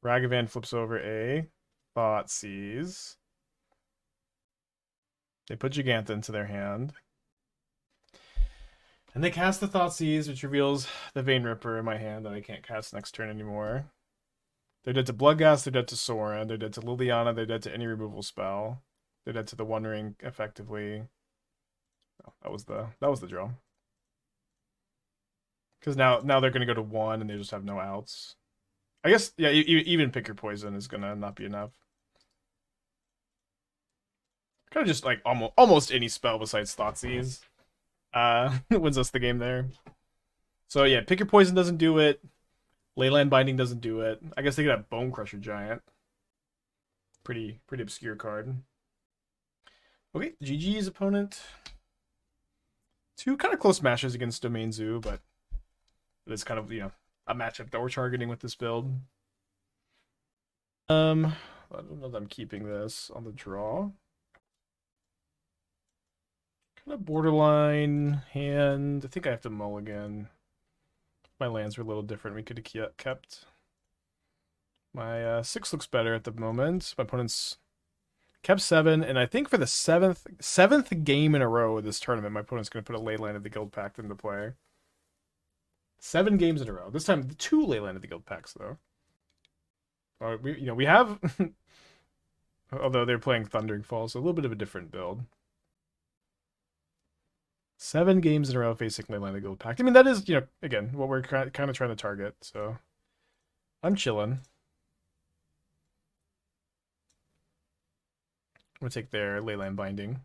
Speaker 1: Ragavan flips over a Thoughtseize. They put Giganta into their hand. And they cast the Thoughtseize, which reveals the Vein Ripper in my hand that I can't cast next turn anymore. They're dead to Bloodghast, they're dead to Sorin, they're dead to Liliana, they're dead to any removal spell. They're dead to the One Ring, effectively. Oh, that was the draw. Because now they're gonna go to 1 and they just have no outs. I guess, yeah, even Pick Your Poison is gonna not be enough. Kind of just like almost any spell besides Thoughtseize wins us the game there. So yeah, Pick Your Poison doesn't do it. Leyline Binding doesn't do it. I guess they could have Bone Crusher Giant. Pretty obscure card. Okay, GG's opponent. 2 kind of close matches against Domain Zoo, but it's kind of, a matchup that we're targeting with this build. I don't know that I'm keeping this on the draw. Kind of borderline hand. I think I have to mulligan. My lands were a little different. We could have kept. My 6 looks better at the moment. My opponent's kept 7, and I think for the seventh game in a row of this tournament, my opponent's going to put a Leyline of the Guild Pact into play. 7 games in a row. This time, 2 Leyline of the Guild Pacts, though. We have, although they're playing Thundering Falls, so a little bit of a different build. 7 games in a row facing Leyline of the Guild Pact. I mean, that is, again, what we're kind of trying to target, so I'm chilling. I'm going to take their Leyline Binding.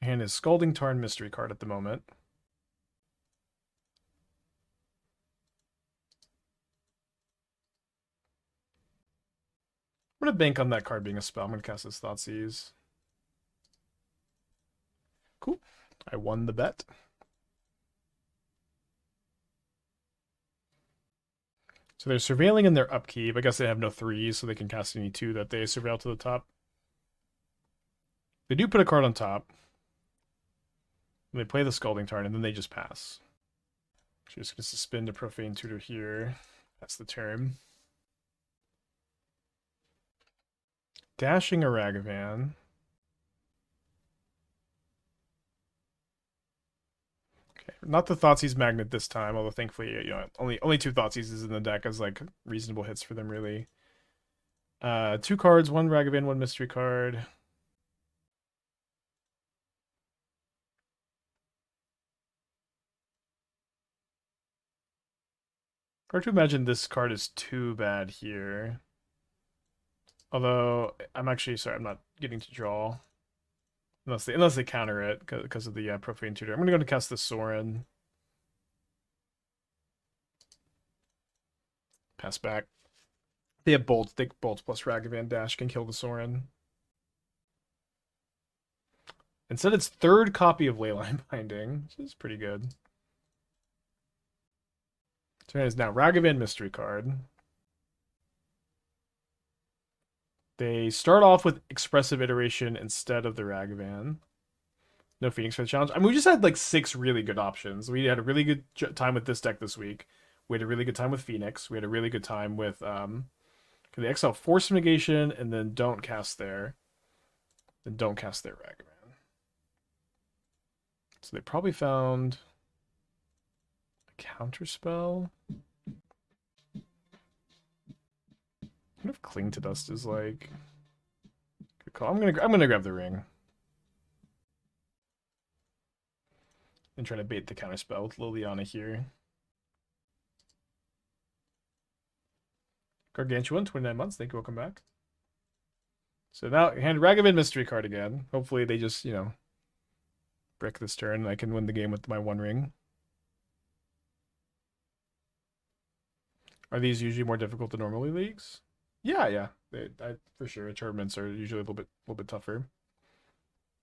Speaker 1: And his Scalding Tarn mystery card at the moment. I'm going to bank on that card being a spell. I'm going to cast this Thoughtseize. Cool. I won the bet. So they're surveilling in their upkeep. I guess they have no 3s, so they can cast any 2 that they surveil to the top. They do put a card on top. They play the Scalding Tarn, and then they just pass. So just going to suspend a Profane Tutor here. That's the turn. Dashing a Ragavan. Okay, not the Thoughtseize Magnet this time, although thankfully, only 2 Thoughtseizes in the deck as like reasonable hits for them, really. 2 cards, 1 Ragavan, 1 mystery card. Hard to imagine this card is too bad here. Although, I'm actually, sorry, I'm not getting to draw. Unless they counter it because of the Profane Tutor. I'm going to go to cast the Sorin. Pass back. They have Bolt. Thick Bolt plus Ragavan Dash can kill the Sorin. Instead, it's 3rd copy of Leyline Binding, which is pretty good. Turn is now Ragavan Mystery card. They start off with Expressive Iteration instead of the Ragavan. No Phoenix for the challenge. I mean, we just had like 6 really good options. We had a really good time with this deck this week. We had a really good time with Phoenix. We had a really good time with they exile Force Negation and then don't cast their Ragavan. So they probably found a counterspell. What if Cling to Dust is like good call? I'm gonna grab the ring. And try to bait the counterspell with Liliana here. Gargantuan, 29 months. Thank you. Welcome back. So now hand Ragavan Mystery card again. Hopefully they just, brick this turn and I can win the game with my 1 ring. Are these usually more difficult than normally leagues? Yeah. For sure. Tournaments are usually a little bit tougher.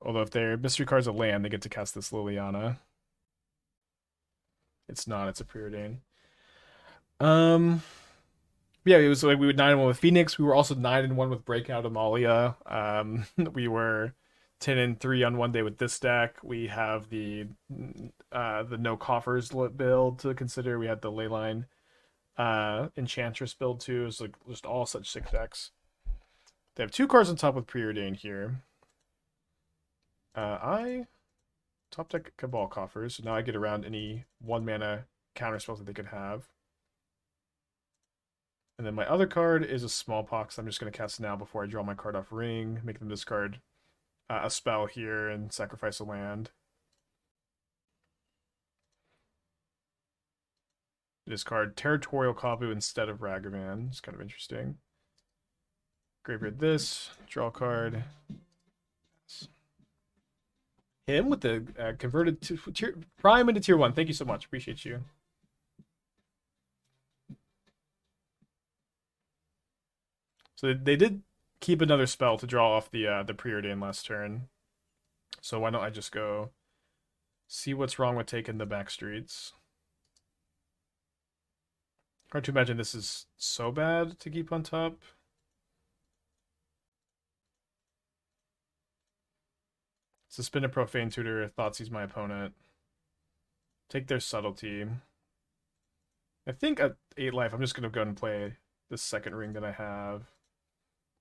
Speaker 1: Although if their mystery card's a land, they get to cast this Liliana. It's not. It's a preordain. Yeah, it was like we were 9-1 with Phoenix. We were also 9-1 with Breakout Amalia. We were 10-3 on one day with this deck. We have the no coffers build to consider. We had the Leyline Enchantress build too. It's like just all such sick decks. They have 2 cards on top with Preordain here. I top deck Cabal Coffers, so now I get around any 1 mana counter spells that they could have. And then my other card is a Smallpox. I'm just going to cast now before I draw my card off Ring. Make them discard a spell here and sacrifice a land. Discard Territorial Kavu instead of Ragavan. It's kind of interesting. Graveyard this. Draw a card. Him with the converted to Prime into Tier 1. Thank you so much. Appreciate you. So they did keep another spell to draw off the Preordain last turn. So why don't I just go see what's wrong with taking the Backstreets. Hard to imagine this is so bad to keep on top. Suspend a Profane Tutor, Thoughtseize my opponent. Take their Subtlety. I think at 8 life, I'm just going to go and play this second ring that I have.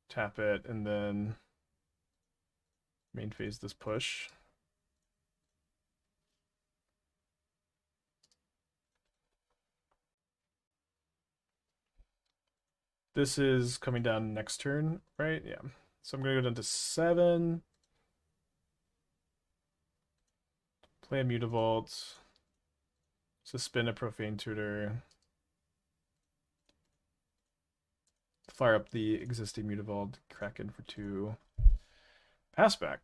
Speaker 1: Tap it, and then main phase this push. This is coming down next turn, right? Yeah. So I'm going to go down to 7. Play a Mutavault. Suspend a Profane Tutor. Fire up the existing Mutavault. Kraken for 2. Pass back.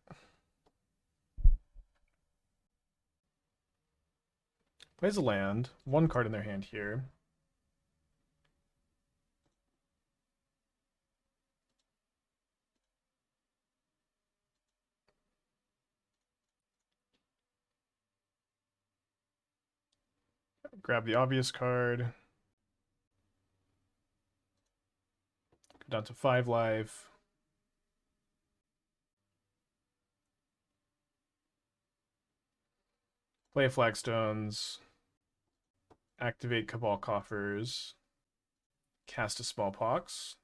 Speaker 1: Plays a land. 1 card in their hand here. Grab the obvious card. Go down to 5 life. Play Flagstones. Activate Cabal Coffers. Cast a Smallpox.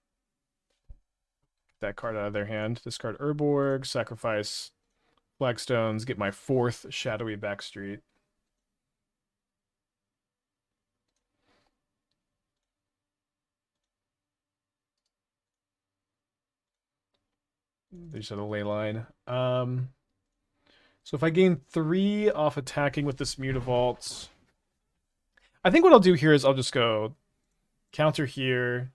Speaker 1: Get that card out of their hand. Discard Urborg. Sacrifice Flagstones. Get my 4th Shadowy Backstreet. They just have a ley line. So if I gain 3 off attacking with this Mutavault, I think what I'll do here is I'll just go counter here,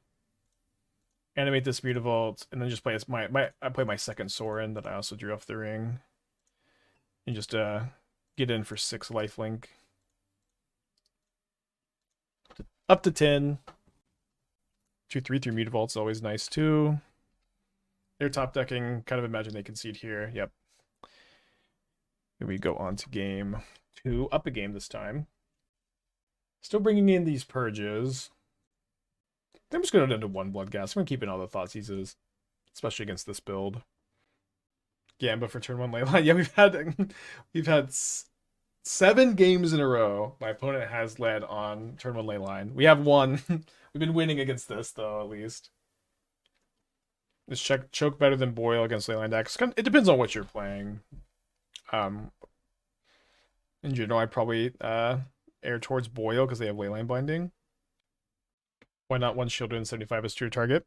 Speaker 1: animate this Mutavault, and then just play I play my second Sorin that I also drew off the ring, and just get in for 6 lifelink. Up to 10. 2/3 Mutavault's always nice too. They're top decking. Kind of imagine they concede here. Yep. Here we go on to game 2. Up a game this time. Still bringing in these purges. I'm just going to go down to 1 Bloodghast. I'm going to keep in all the Thoughtseizes, especially against this build. Gamba for turn 1 Leyline. Yeah, we've had 7 games in a row. My opponent has led on turn 1 Leyline. We have 1. We've been winning against this though, at least. This choke better than Boil against Leyline decks. It depends on what you're playing. In general, I'd probably err towards Boil because they have Leyline binding. Why not 1 Shielded and 75 as to your target?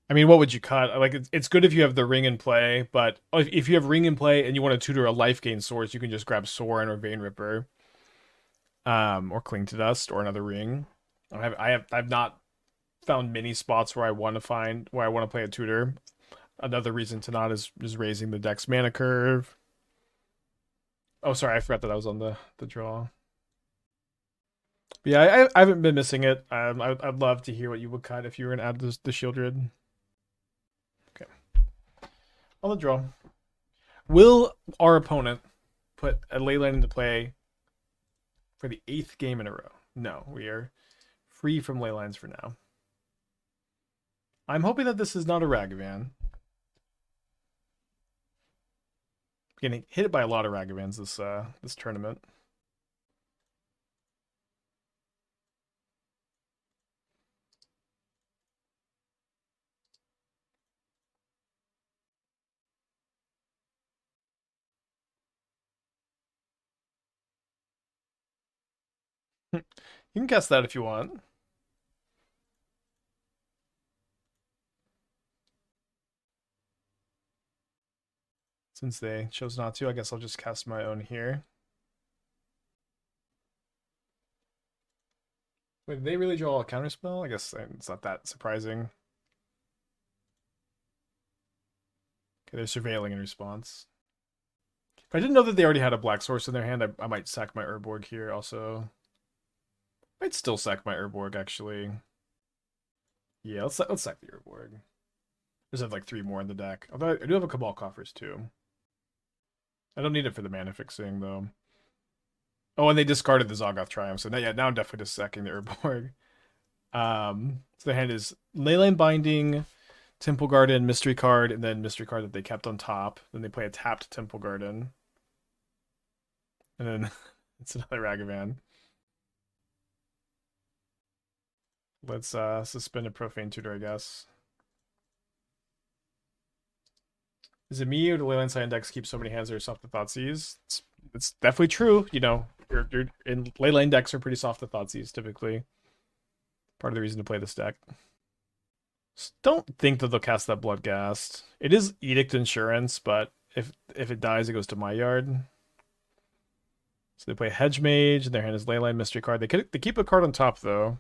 Speaker 1: I mean, what would you cut? Like, it's good if you have the ring in play, but if you have ring in play and you want to tutor a life gain source, you can just grab Sorin or Vein Ripper, or Cling to Dust or another ring. I've not found many spots where I want to play a tutor. Another reason to not is raising the deck's mana curve. Oh, sorry, I forgot that I was on the draw. But yeah, I haven't been missing it. I'd love to hear what you would cut if you were gonna add the Shieldred. Okay, on the draw. Will our opponent put a Leyline into play for the 8th game in a row? No, we are free from ley lines for now. I'm hoping that this is not a Ragavan. Getting hit by a lot of Ragavans this tournament. You can guess that if you want. Since they chose not to, I guess I'll just cast my own here. Wait, did they really draw a counterspell? I guess it's not that surprising. Okay, they're surveilling in response. If I didn't know that they already had a black source in their hand, I might sack my Urborg here also. Might still sack my Urborg, actually. Yeah, let's sack the Urborg. There's like 3 more in the deck. Although I do have a Cabal Coffers too. I don't need it for the mana fixing though. Oh, and they discarded the Zoggoth Triumph, so now I'm definitely just sacking the Urborg. So the hand is Leyline Binding, Temple Garden, Mystery Card, and then Mystery Card that they kept on top. Then they play a tapped Temple Garden. And then it's another Ragavan. Let's suspend a Profane Tutor, I guess. Is it me or do Leyline Side decks keep so many hands that are soft to Thoughtseize? It's definitely true. You know, you're in Leyline decks are pretty soft to Thoughtseize typically. Part of the reason to play this deck. Just don't think that they'll cast that Bloodghast. It is Edict Insurance, but if it dies, it goes to my yard. So they play Hedge Mage, and their hand is Leyline Mystery Card. They keep a card on top though.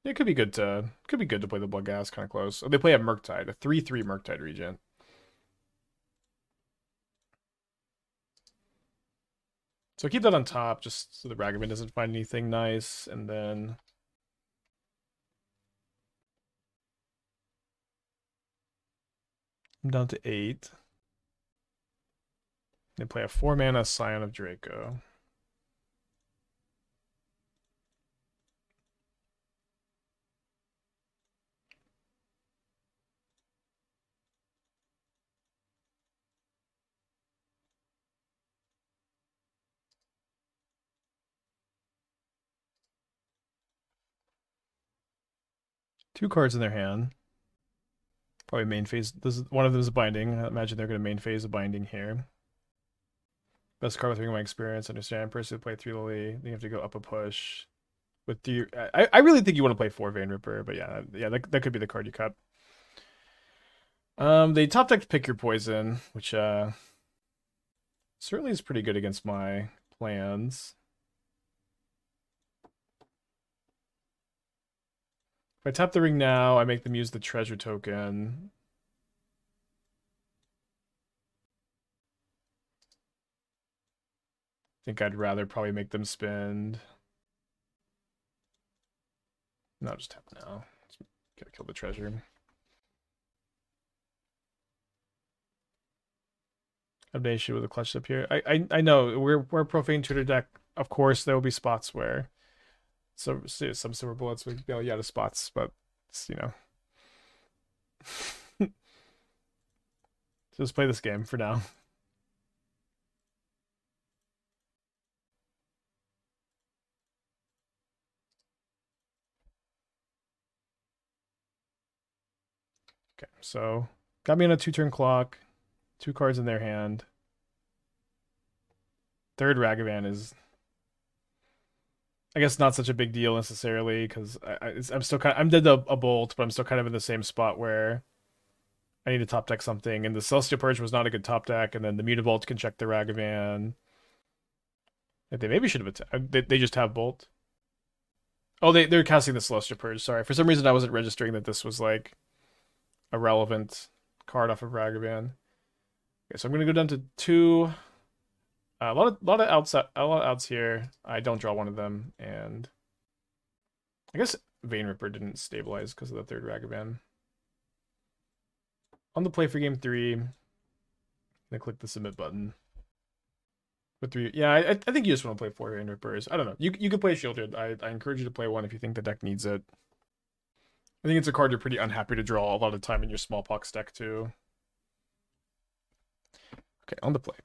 Speaker 1: It could be good to play the Bloodghast kind of close. Oh, they play a Murktide, a 3/3 Murktide Regent. So keep that on top, just so the Ragavan doesn't find anything nice, and then I'm down to 8. They play a 4-mana Scion of Draco. Two cards in their hand. Probably main phase. One of them is a binding. I imagine they're going to main phase a binding here. Best card with my experience. Understand. Personally play 3 Lily. Then you have to go up a push. With the, I really think you want to play 4 Vein Ripper, but yeah, that could be the card you cut. They top decked Pick Your Poison, which certainly is pretty good against my plans. If I tap the ring now, I make them use the treasure token. I think I'd rather probably make them spend. No, just tap now. Just gotta kill the treasure. I have an issue with the clutch up here. I know we're a Profane Tutor deck. Of course, there will be spots where some silver bullets would bail you out of spots, but it's, you know. Just play this game for now. Okay, so got me on a 2-turn clock. 2 cards in their hand. Third Ragavan is, I guess, not such a big deal necessarily because I'm still I'm dead to a bolt, but I'm still kind of in the same spot where I need to top deck something. And the Celestial Purge was not a good top deck, and then the Mutavault can check the Ragavan. They maybe should have they just have bolt. Oh, they're casting the Celestial Purge. Sorry, for some reason I wasn't registering that this was like a relevant card off of Ragavan. Okay, so I'm gonna go down to 2. A lot of outs here. I don't draw one of them, and I guess Vein Ripper didn't stabilize because of the 3rd Ragavan. On the play for game 3, I'm gonna click the submit button. With 3, yeah, I think you just want to play 4 Rain Rippers. I don't know. You could play Shielded. I encourage you to play one if you think the deck needs it. I think it's a card you're pretty unhappy to draw a lot of time in your Smallpox deck too. Okay, on the play.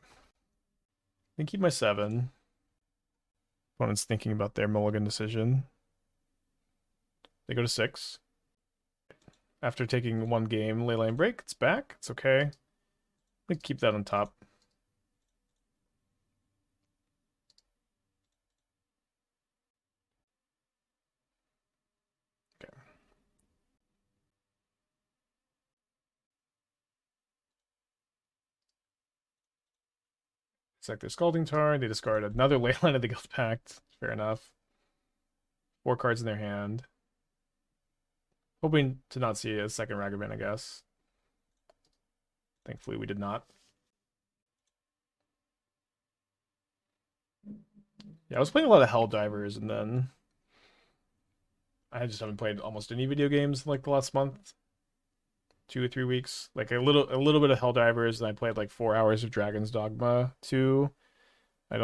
Speaker 1: I keep my 7. Opponent's thinking about their mulligan decision. They go to 6. After taking 1 game, Leyline Break, it's back. It's okay. I keep that on top. Okay. Select their Scalding Tarn. They discard another Leyline of the Guild Pact. Fair enough. 4 cards in their hand. Hoping to not see a second Ragavan, I guess. Thankfully, we did not. Yeah, I was playing a lot of Helldivers, and then I just haven't played almost any video games in like the last month, 2 or 3 weeks. Like a little bit of Helldivers, and I played like 4 hours of Dragon's Dogma 2. I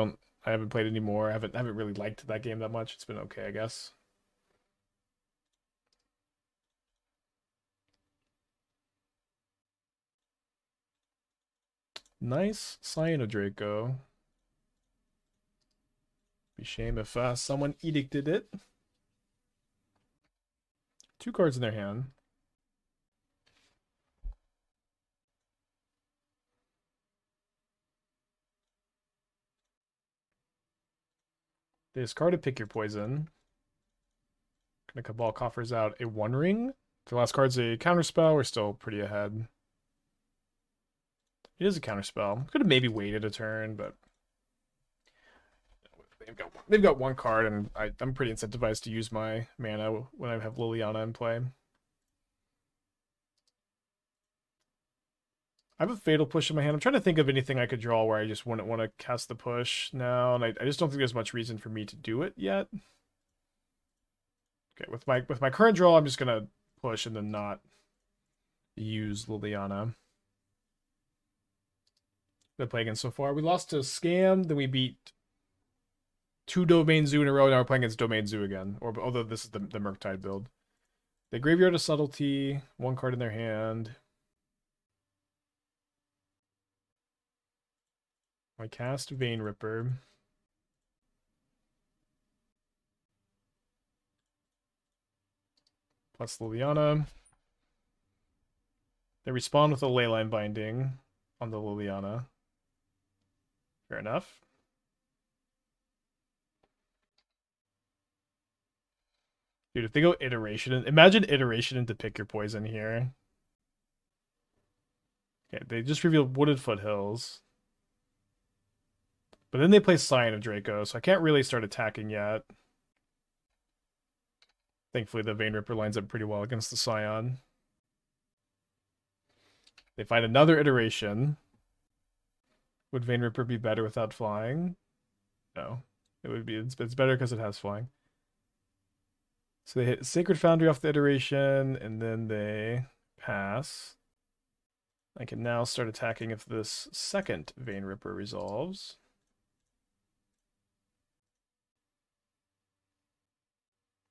Speaker 1: haven't played any more. I haven't really liked that game that much. It's been okay, I guess. Nice Cyanodraco. Be shame if someone edicted it. 2 cards in their hand. They discard a Pick Your Poison. Gonna Cabal Coffers out a 1 ring. The last card's a counterspell. We're still pretty ahead. It is a counterspell. Could have maybe waited a turn, but they've got 1 card, and I'm pretty incentivized to use my mana when I have Liliana in play. I have a Fatal Push in my hand. I'm trying to think of anything I could draw where I just wouldn't want to cast the push now, and I just don't think there's much reason for me to do it yet. Okay, with my current draw, I'm just gonna push and then not use Liliana. Been playing against so far. We lost to Scam, then we beat 2 Domain Zoo in a row. Now we're playing against Domain Zoo again. Although this is the Murktide build. They graveyard a Subtlety, 1 card in their hand. I cast Vein Ripper. Plus Liliana. They respond with a Leyline Binding on the Liliana. Fair enough. Dude, if they go Iteration, imagine Iteration into Pick Your Poison here. Okay, they just revealed Wooded Foothills. But then they play Cyanodraco, so I can't really start attacking yet. Thankfully, the Vein Ripper lines up pretty well against the Scion. They find another Iteration. Would Vein Ripper be better without flying? No. It would be. It's better because it has flying. So they hit Sacred Foundry off the Iteration, and then they pass. I can now start attacking if this second Vein Ripper resolves.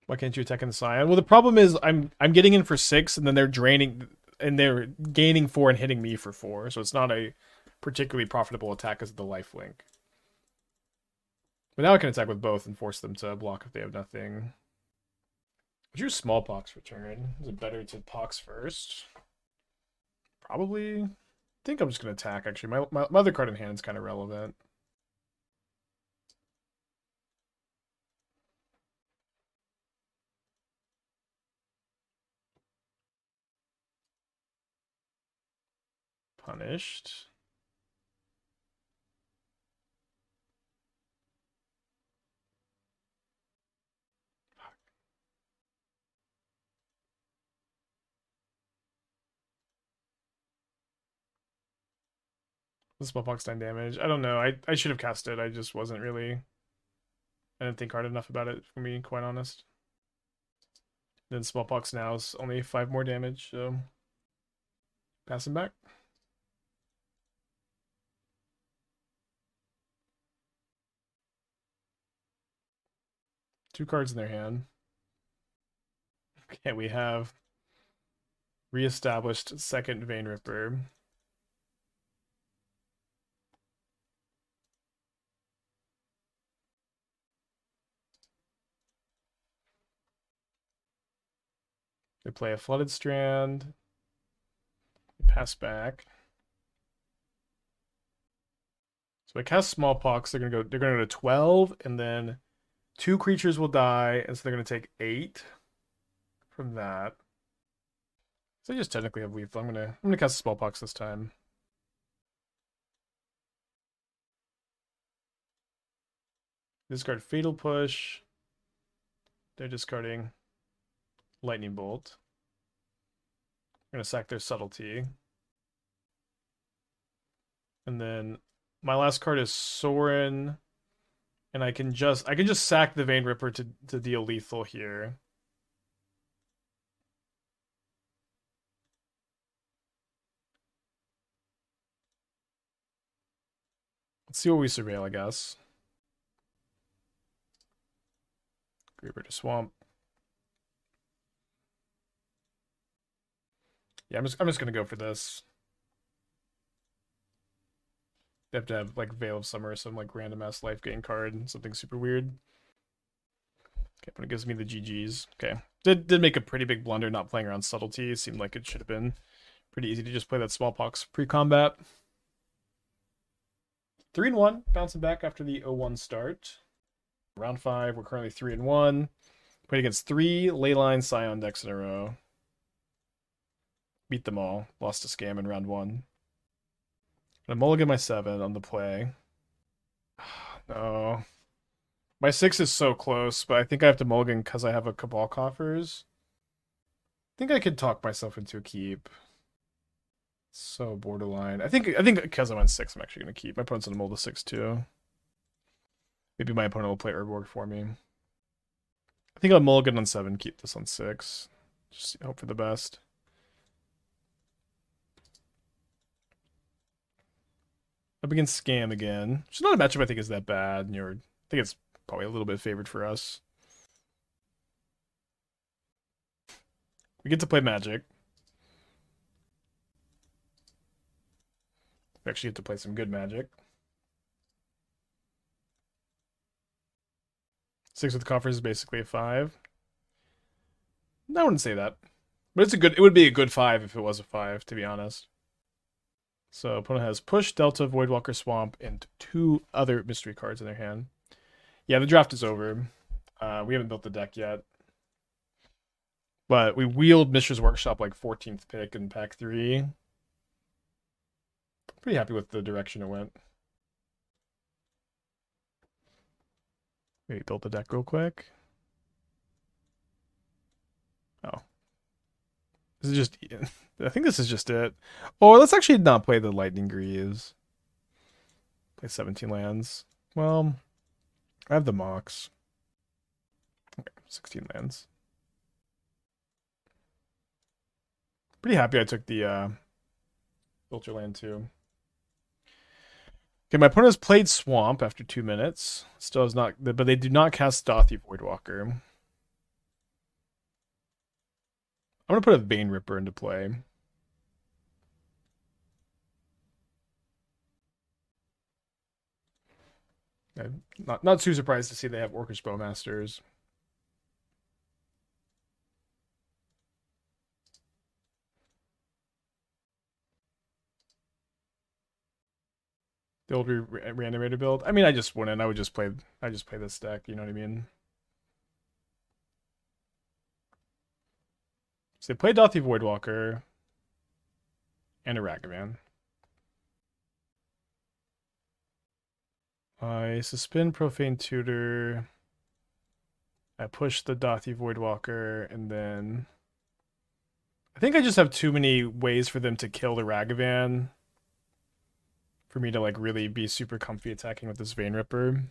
Speaker 1: Why can't you attack in the Scion? Well, the problem is I'm getting in for 6, and then they're draining, and they're gaining 4 and hitting me for 4. So it's not a particularly profitable attack as the lifelink. But now I can attack with both and force them to block if they have nothing. Would you Smallpox return? Is it better to Pox first? Probably. I think I'm just going to attack, actually. My other card in hand is kind of relevant. Punished. The Smallpox 9 damage. I don't know. I should have cast it. I just wasn't really... I didn't think hard enough about it, for me, quite honest. Then Smallpox now is only 5 more damage, so... Pass him back. 2 cards in their hand. Okay, we have reestablished second Vein Ripper. They play a Flooded Strand. They pass back. So I cast Smallpox. They're gonna go to 12, and then 2 creatures will die, and so they're gonna take 8 from that. So they just technically have lethal. I'm gonna cast Smallpox this time. Discard Fatal Push. They're discarding Lightning Bolt. I'm gonna sack their Subtlety. And then my last card is Sorin. And I can just sack the Vein Ripper to deal lethal here. Let's see what we surveil, I guess. Reaper to Swamp. Yeah, I'm just gonna go for this. They have to have like Veil of Summer, some like random ass life gain card, something super weird. Okay, but it gives me the GGs. Okay, did make a pretty big blunder not playing around Subtlety. It seemed like it should have been pretty easy to just play that Smallpox pre-combat. 3-1, bouncing back after the 0-1 start. Round 5, we're currently 3-1. Played against 3 Leyline Scion decks in a row. Beat them all. Lost to Scam in round 1. I'm mulligan my 7 on the play. No. My 6 is so close, but I think I have to mulligan because I have a Cabal Coffers. I think I could talk myself into a keep. So borderline. I think because I went 6, I'm actually going to keep. My opponent's going to mull to 6 too. Maybe my opponent will play Urborg for me. I think I'll mulligan on 7, keep this on 6. Just hope for the best. Up against Scam again. Which is not a matchup I think is that bad. I think it's probably a little bit favored for us. We get to play Magic. We actually get to play some good Magic. 6 with Coffers is basically a 5. I wouldn't say that. But it would be a good 5 if it was a 5, to be honest. So opponent has Push, Delta, Voidwalker, Swamp, and 2 other mystery cards in their hand. Yeah, the draft is over. We haven't built the deck yet. But we wheeled Mishra's Workshop like 14th pick in pack 3. Pretty happy with the direction it went. Maybe build the deck real quick. Oh. This is just... I think this is just it. Oh, let's actually not play the Lightning Greaves. Play 17 lands. Well, I have the Mox. Okay, 16 lands. Pretty happy I took the Filter land too. Okay, my opponent has played Swamp after 2 minutes. Still has not, but they do not cast Dauthi Voidwalker. I'm gonna put a Vein Ripper into play. I'm not too surprised to see they have Orcish Bowmasters. The old Reanimator build. I mean, I just wouldn't. I just play this deck. You know what I mean? So they play Dauthi Voidwalker and a Ragavan. I suspend Profane Tutor. I push the Dauthi Voidwalker, and then I think I just have too many ways for them to kill the Ragavan for me to like really be super comfy attacking with this Vein Ripper.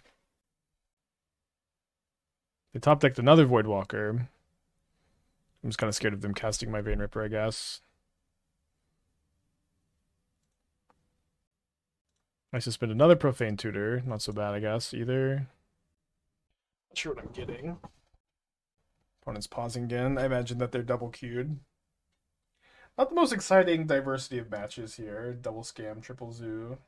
Speaker 1: They top decked another Voidwalker. I'm just kind of scared of them casting my Vein Ripper, I guess. I suspend another Profane Tutor. Not so bad, I guess, either. Not sure what I'm getting. Opponent's pausing again. I imagine that they're double queued. Not the most exciting diversity of matches here. Double scam, triple zoo.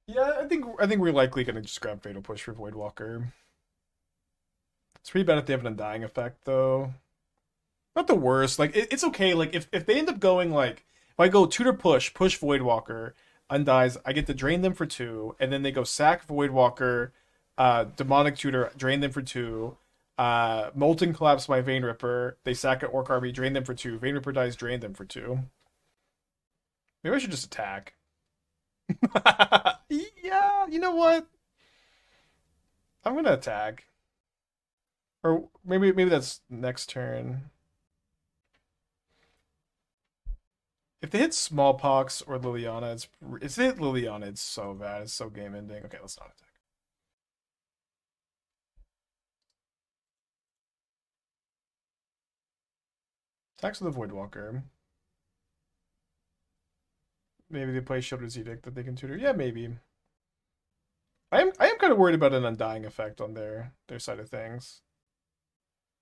Speaker 1: Yeah, I think we're likely gonna just grab Fatal Push for Voidwalker. It's pretty bad if they have an Undying effect though. Not the worst. Like it's okay. Like if they end up going like if I go tutor push Voidwalker, undies, I get to drain them for 2, and then they go sack Voidwalker, demonic tutor, drain them for 2. Molten collapse my Vein Ripper. They sack an Orc Army, drain them for 2. Vein Ripper dies, drain them for 2. Maybe I should just attack. Yeah, you know what? I'm gonna attack. Or maybe that's next turn. If they hit Smallpox or Liliana, if they hit Liliana, it's so bad. It's so game ending. Okay, let's not attack. Attacks with the Voidwalker. Maybe they play Shadowy's Edict that they can tutor. Yeah, maybe. I am kind of worried about an Undying effect on their side of things.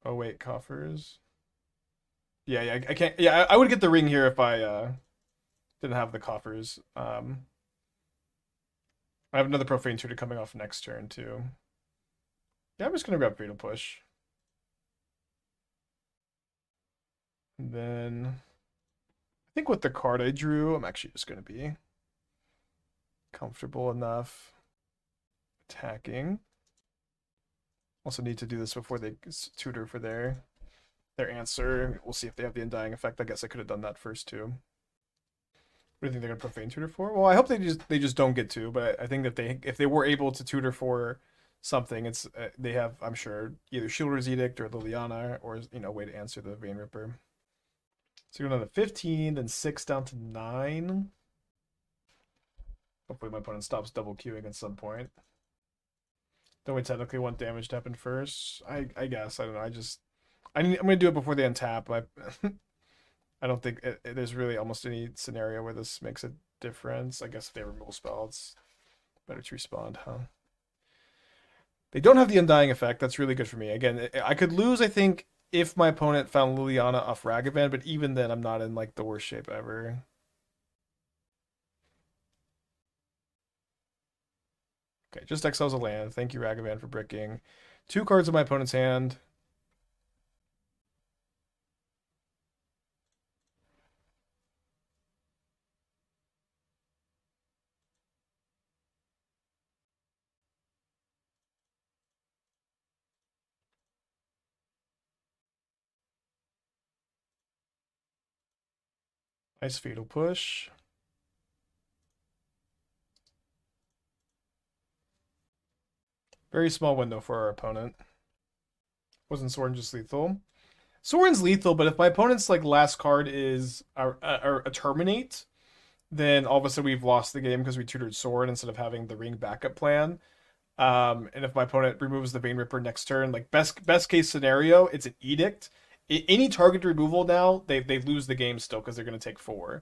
Speaker 1: Oh wait, Coffers. Yeah, I can't. Yeah, I would get the ring here if I didn't have the Coffers. I have another Profane Tutor coming off next turn too. Yeah, I'm just gonna grab Fatal Push. And then I think with the card I drew, I'm actually just gonna be comfortable enough attacking. Also need to do this before they tutor for their answer. We'll see if they have the Undying effect. I guess I could have done that first too. What do you think they're gonna Profane Tutor for? Well, I hope they just don't get to, but I think that if they were able to tutor for something, it's they have, I'm sure, either Shielder's Edict or Liliana, or way to answer the Vein Ripper. So you're on the 15, then 6 down to 9. Hopefully my opponent stops double queuing at some point. Don't we technically want damage to happen first? I guess. I don't know. I'm going to do it before they untap. I don't think there's really almost any scenario where this makes a difference. I guess if they removal spell, it's better to respond, huh? They don't have the Undying effect. That's really good for me. Again, I could lose, I think, if my opponent found Liliana off Ragavan, but even then, I'm not in like the worst shape ever. Okay, just exiles a land. Thank you, Ragavan, for bricking. 2 cards in my opponent's hand. Nice Fatal Push. Very small window for our opponent. Wasn't Sorin just lethal? Sorin's lethal, but if my opponent's like last card is a Terminate, then all of a sudden we've lost the game because we tutored Sorin instead of having the ring backup plan. And if my opponent removes the Vein Ripper next turn, like best case scenario, it's an Edict. Any target removal now, they lose the game still because they're going to take 4.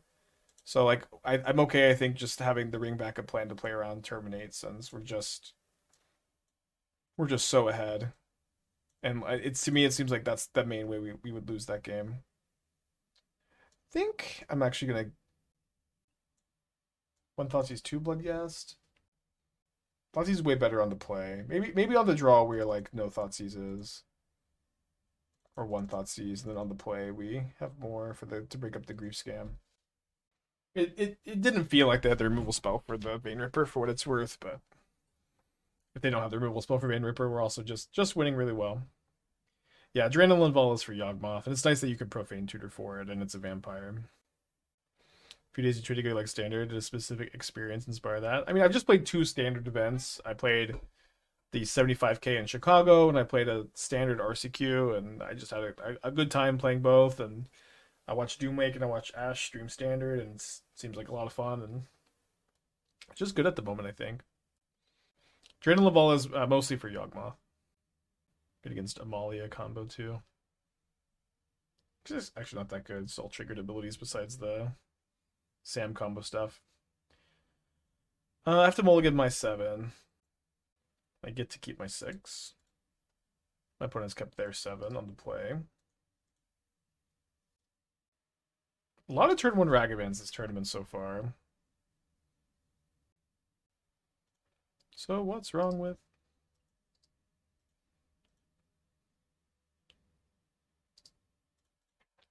Speaker 1: So like I'm okay, I think, just having the ring backup plan to play around Terminate, since we're just so ahead. And to me, it seems like that's the main way we would lose that game. I think I'm actually gonna one Thoughtseize 2 Bloodghast. Thoughtseize is way better on the play. Maybe on the draw we're like no Thoughtseizes. Or 1 Thoughtseize, and then on the play we have more for to break up the grief scam. It didn't feel like they had the removal spell for the Vein Ripper for what it's worth, but if they don't have the removal spell for Vein Ripper, we're also just winning really well. Yeah, Drana and Linvala is for Yawgmoth, and it's nice that you can Profane Tutor for it, and it's a vampire. A few days you try to go like standard, did a specific experience inspire that? I mean, I've just played 2 standard events. I played the 75k in Chicago, and I played a standard RCQ, and I just had a good time playing both. And I watched Doomwake and I watched Ash stream standard, and it seems like a lot of fun, and it's just good at the moment, I think. Drana and Linvala is mostly for Yawgmoth. Good against Amalia combo too. It's actually not that good. It's all triggered abilities besides the Sam combo stuff. I have to mulligan my 7. I get to keep my 6. My opponent's kept their 7 on the play. A lot of turn 1 Ragavans this tournament so far. So what's wrong with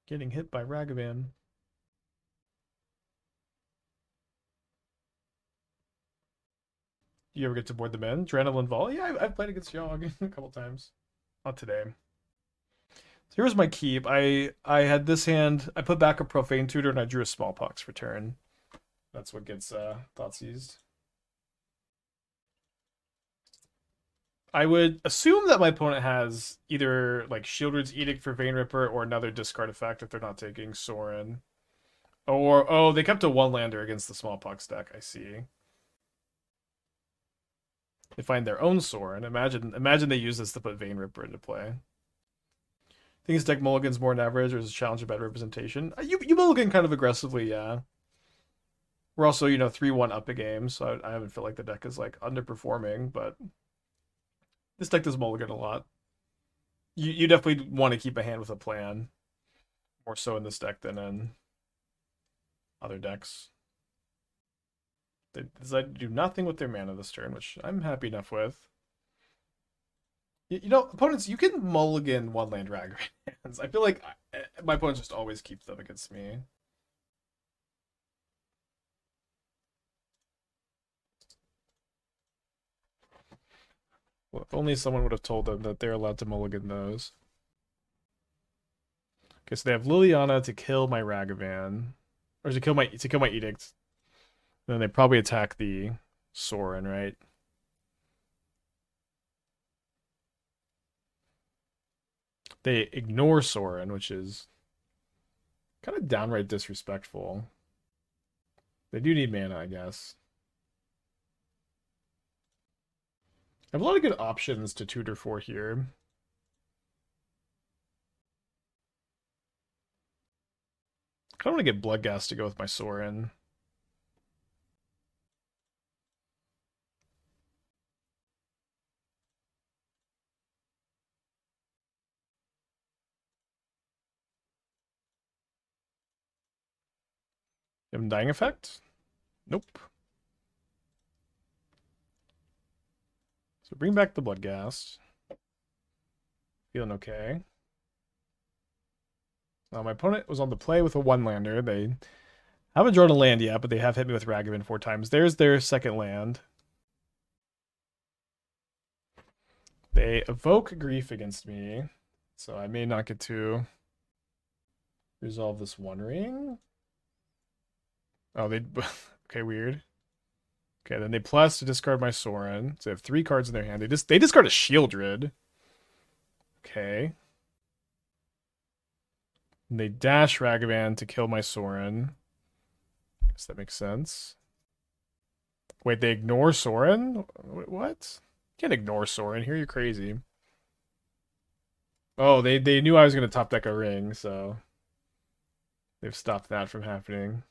Speaker 1: getting hit by Ragavan? You ever get to board the men? Drana and Linvala? Yeah, I've played against Yawg a couple times. Not today. So here's my keep. I had this hand. I put back a Profane Tutor and I drew a Smallpox for turn. That's what gets Thoughtseized. I would assume that my opponent has either like Shieldred's Edict for Vein Ripper or another discard effect if they're not taking Sorin. Or, oh, they kept a 1-lander against the Smallpox deck. I see. They find their own Sorin. Imagine they use this to put Vein Ripper into play. Think his deck mulligans more than average, or is a challenge a better representation? You mulligan kind of aggressively, yeah. We're also, 3-1 up a game, so I haven't feel like the deck is like underperforming, but this deck does mulligan a lot. You definitely want to keep a hand with a plan, more so in this deck than in other decks. They decided to do nothing with their mana this turn, which I'm happy enough with. Opponents, you can mulligan 1-land Ragavans. I feel like my opponents just always keep them against me. Well, if only someone would have told them that they're allowed to mulligan those. Okay, so they have Liliana to kill my Ragavan, or to kill my Edict. And then they probably attack the Sorin, right? They ignore Sorin, which is kind of downright disrespectful. They do need mana, I guess. I have a lot of good options to tutor for here. I kind of want to get Bloodghast to go with my Sorin. You have a dying effect? Nope. So bring back the Bloodghast. Feeling okay. My opponent was on the play with a 1-lander. They haven't drawn a land yet, but they have hit me with Ragavan 4 times. There's their second land. They evoke Grief against me, so I may not get to resolve this One Ring. Oh, they... okay, weird. Okay, then they plus to discard my Sorin. So they have 3 cards in their hand. They discard a Shieldred. Okay. And they dash Ragavan to kill my Sorin. Guess that makes sense. Wait, they ignore Sorin? Wait, what? Can't ignore Sorin here. You're crazy. Oh, they knew I was going to top deck a ring, so they've stopped that from happening.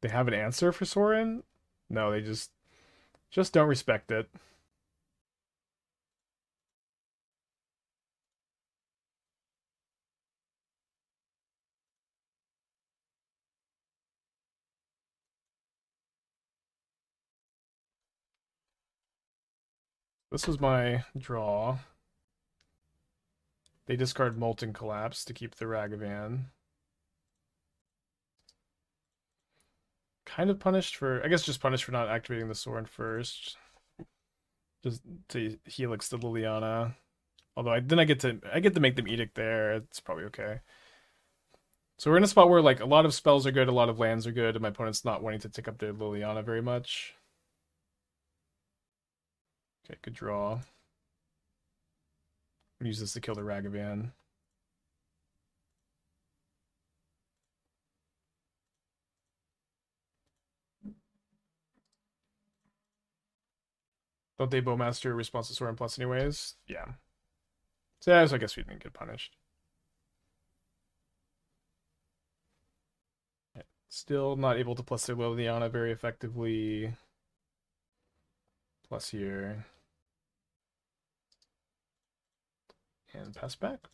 Speaker 1: They have an answer for Sorin? No, they just don't respect it. This was my draw. They discard Molten Collapse to keep the Ragavan. Kind of punished for, I guess just punished for not activating the Sorin first. Just to Helix the Liliana. Although I get to make them Edict there. It's probably okay. So we're in a spot where like a lot of spells are good, a lot of lands are good, and my opponent's not wanting to tick up their Liliana very much. Okay, good draw. Use this to kill the Ragavan. Don't they Bowmaster response to Sorin Plus anyways? Yeah. So yeah, so I guess we didn't get punished. Still not able to plus their Liliana very effectively. Plus here. And pass back.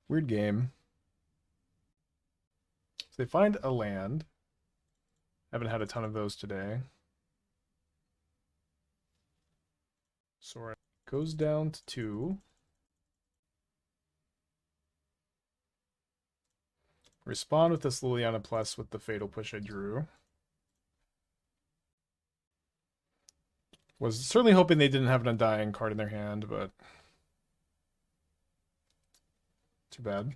Speaker 1: Weird game. So they find a land. Haven't had a ton of those today. Sorin goes down to 2. Respond with this Liliana plus with the Fatal Push I drew. Was certainly hoping they didn't have an Undying card in their hand, but too bad.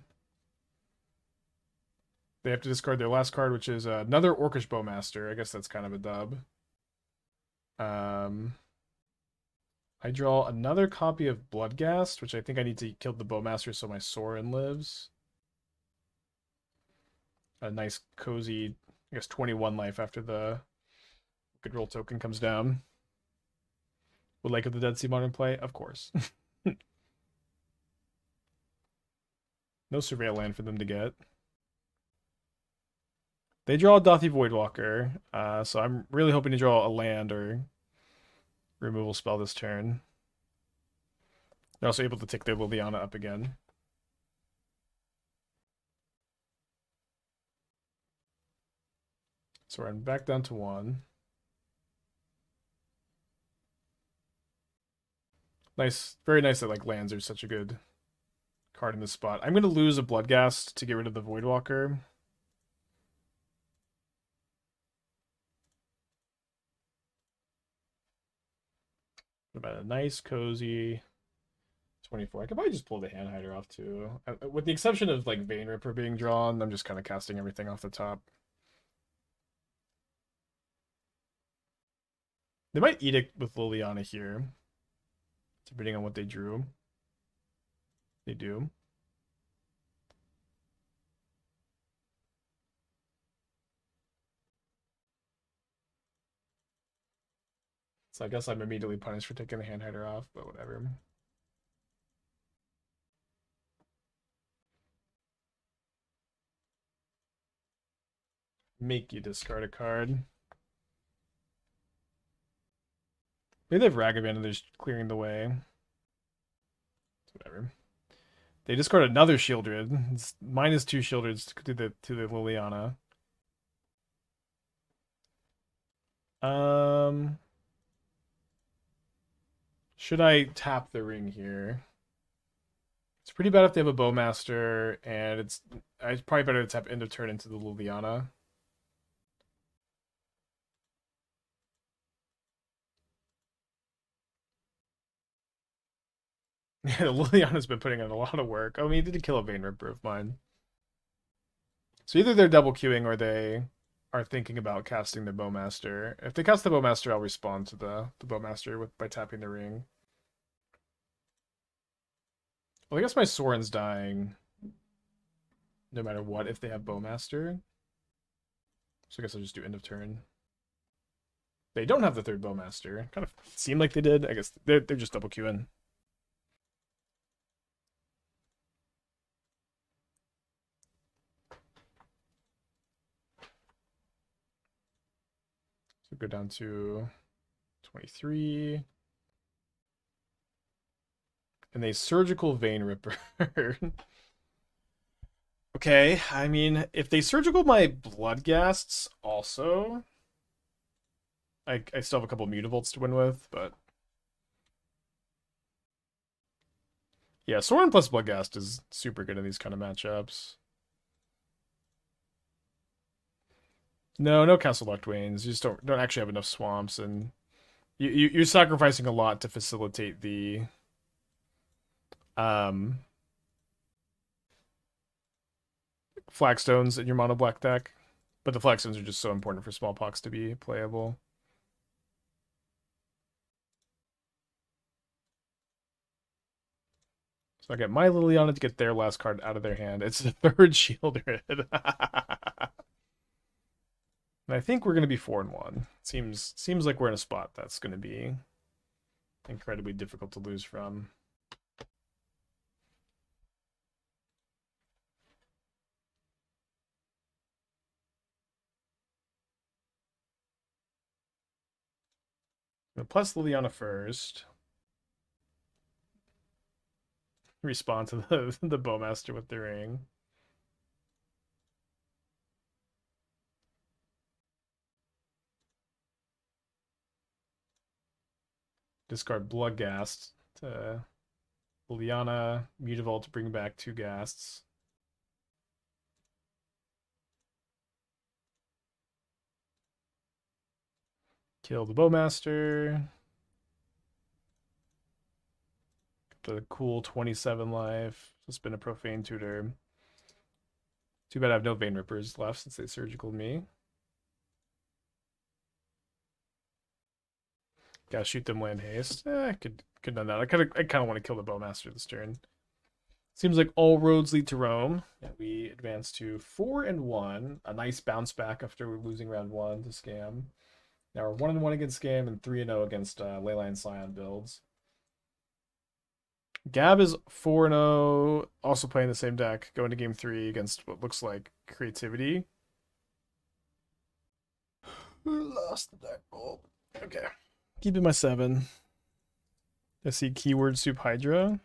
Speaker 1: They have to discard their last card, which is another Orcish Bowmaster. I guess that's kind of a dub. I draw another copy of Bloodghast, which I think I need to kill the Bowmaster so my Sorin lives. A nice, cozy, I guess 21 life after the good roll token comes down. Would Lake of the Dead see modern play? Of course. No Surveil land for them to get. They draw a Dauthi Voidwalker, so I'm really hoping to draw a land or removal spell this turn. They're also able to tick their Liliana up again. So we're back down to 1. Nice, very nice that like lands are such a good card in this spot. I'm going to lose a Bloodghast to get rid of the Voidwalker. What about a nice, cozy 24? I could probably just pull the Hand Hider off too. With the exception of like Vein Ripper being drawn, I'm just kind of casting everything off the top. They might Edict with Liliana here, depending on what they drew. They do. So I guess I'm immediately punished for taking the Hand Hider off, but whatever. Make you discard a card. Maybe they have Ragavan and they're just clearing the way. Whatever. They discard another Shieldred. It's -2 Shieldreds to the Liliana. Should I tap the ring here? It's pretty bad if they have a Bowmaster, and it's probably better to tap end of turn into the Liliana. Yeah, the Liliana's been putting in a lot of work. Oh, I mean, he did kill a Vein Ripper of mine. So either they're double queuing or they are thinking about casting the Bowmaster. If they cast the Bowmaster, I'll respond to the Bowmaster by tapping the ring. Well, I guess my Sorin's dying no matter what if they have Bowmaster. So I guess I'll just do end of turn. They don't have the third Bowmaster. Kind of seemed like they did. I guess they're just double queuing. So go down to 23. And a Surgical Vein Ripper. Okay, I mean, if they surgical my Bloodghasts also, I still have a couple of Mutavaults to win with, but yeah, Sorin plus Bloodghast is super good in these kind of matchups. No Castle Lockdwains. You just don't actually have enough swamps, and you're sacrificing a lot to facilitate the Flagstones in your mono black deck. But the Flagstones are just so important for Smallpox to be playable. So I get my Liliana to get their last card out of their hand. It's the third Shieldred. And I think we're going to be 4-1. Seems like we're in a spot that's going to be incredibly difficult to lose from. Plus Liliana first. respond to the Bowmaster with the ring. Discard Bloodghast to Liliana, Mutavault to bring back 2 Ghasts. Kill the Bowmaster. The cool 27 life. It's been a Profane Tutor. Too bad I have no Vein Rippers left since they surgical me. Gotta shoot them land haste. I could done that. I kind of want to kill the Bowmaster this turn. Seems like all roads lead to Rome. And we advance to 4-1. A nice bounce back after losing round 1 to Scam. Now we're 1-1 against Scam and 3-0 against Leyline Scion builds. Gab is 4-0, also playing the same deck, going to game 3 against what looks like Creativity. Lost the deck bulb. Okay. Keeping my 7. I see Keyword Soup Hydra.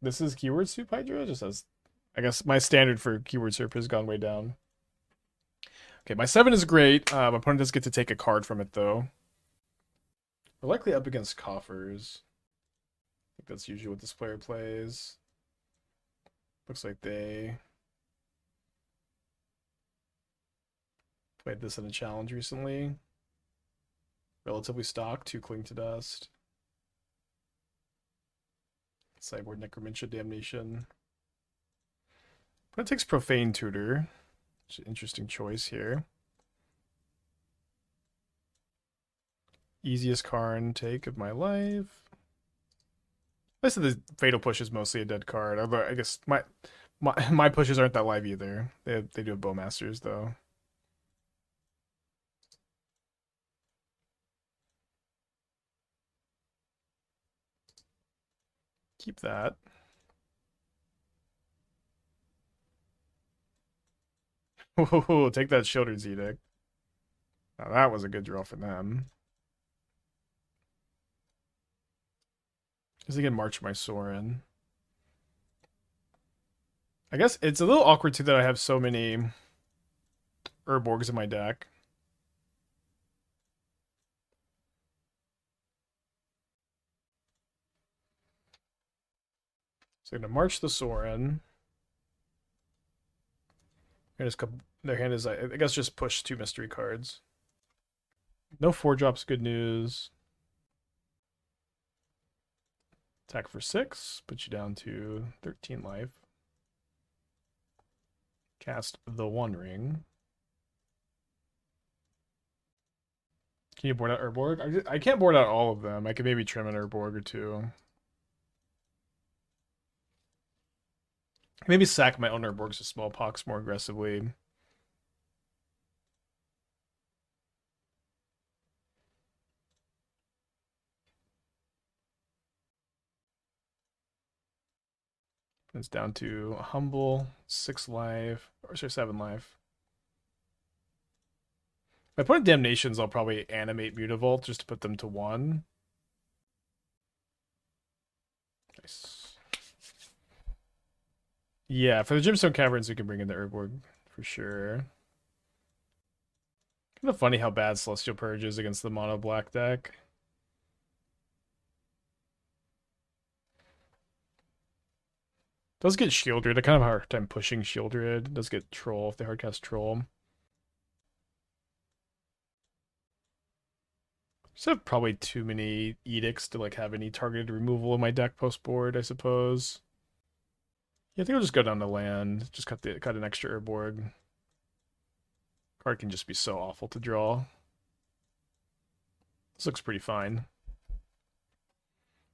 Speaker 1: This is Keyword Soup Hydra? Just as, I guess my standard for Keyword Soup has gone way down. Okay, my 7 is great. My opponent does get to take a card from it, though. We're likely up against Coffers. I think that's usually what this player plays. Looks like they played this in a challenge recently. Relatively stock, 2 Cling to Dust. Sideboard Necromantia Damnation. But it takes Profane Tutor. Which is an interesting choice here. Easiest Karn take of my life. I said the Fatal Push is mostly a dead card, although I guess my pushes aren't that live either. They do have Bowmasters though. Keep that. Whoa, take that Shieldred's Edict. Now that was a good draw for them. Because they can march my Sorin. I guess it's a little awkward too that I have so many Urborgs in my deck. So I'm gonna march the Sorin. And just their hand is, I guess, just push 2 mystery cards. No 4-drops, good news. Attack for 6, put you down to 13 life. Cast the One Ring. Can you board out Urborg? I can't board out all of them. I could maybe trim an Urborg or 2. Maybe sack my own Urborgs to Smallpox more aggressively. It's down to a humble 6 life, or sorry, 7 life. My opponent Damnations, I'll probably animate Mutavault just to put them to 1. Nice. Yeah, for the Gemstone Caverns, we can bring in the Urborg for sure. Kind of funny how bad Celestial Purge is against the mono black deck. Does get Shieldred. I kind of have a hard time pushing Shieldred. Does get Troll if they hardcast Troll. Just have probably too many edicts to like have any targeted removal of my deck post board, I suppose. Yeah, I think I'll just go down to land. Just cut an extra Urborg. Card can just be so awful to draw. This looks pretty fine.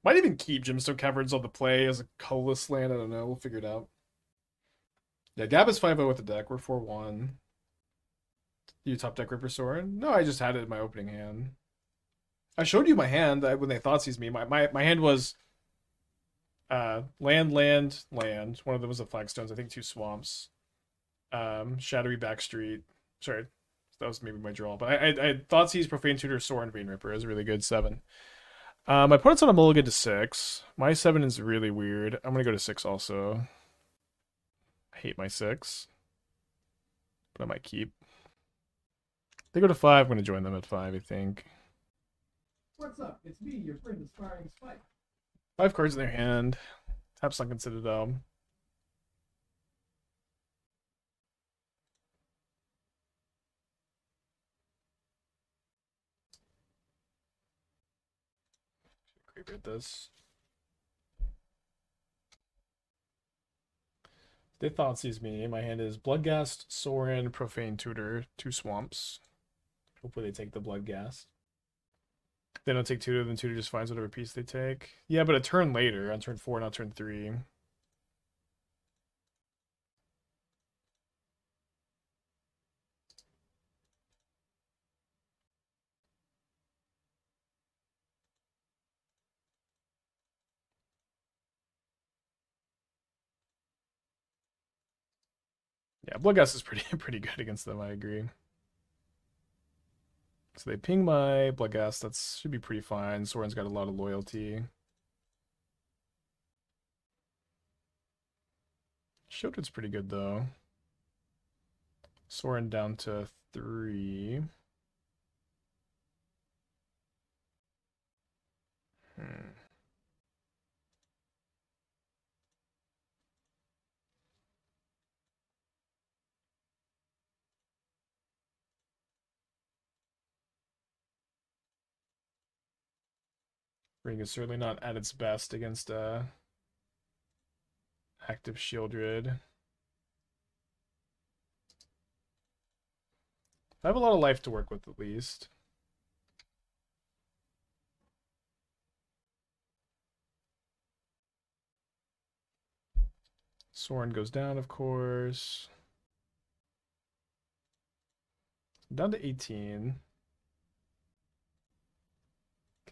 Speaker 1: Might even keep Gemstone Caverns on the play as a colorless land. I don't know. We'll figure it out. Yeah, Gab is 5-0 with the deck. We're 4-1. You top deck Ripper Sorin? No, I just had it in my opening hand. I showed you my hand when they Thoughtseize me. My hand was land. One of them was the Flagstones. I think 2 swamps. Shadowy Backstreet. Sorry, that was maybe my draw. But I Thoughtseize, Profane Tutor, Sorin, Vein Ripper. It was a really good 7. My opponent's on a mulligan to 6. My 7 is really weird. I'm gonna go to 6 also. I hate my 6. But I might keep. If they go to 5, I'm gonna join them at 5, I think.
Speaker 3: What's up? It's me, your friend, Aspiring Spike.
Speaker 1: 5 cards in their hand. Tap Sunken Citadel. Graveyard this. They Thoughtseize me. My hand is Bloodghast, Sorin, Profane Tutor, 2 swamps. Hopefully they take the Bloodghast. If they don't take Tutor, then Tutor just finds whatever piece they take. Yeah, but a turn later, on turn 4, not turn 3. Yeah, Bloodghast is pretty good against them, I agree. So they ping my Bloodghast, that should be pretty fine. Sorin's got a lot of loyalty. Shieldred's pretty good though. Sorin down to 3. Ring is certainly not at its best against active Shieldred. I have a lot of life to work with at least. Sorin goes down, of course. Down to 18.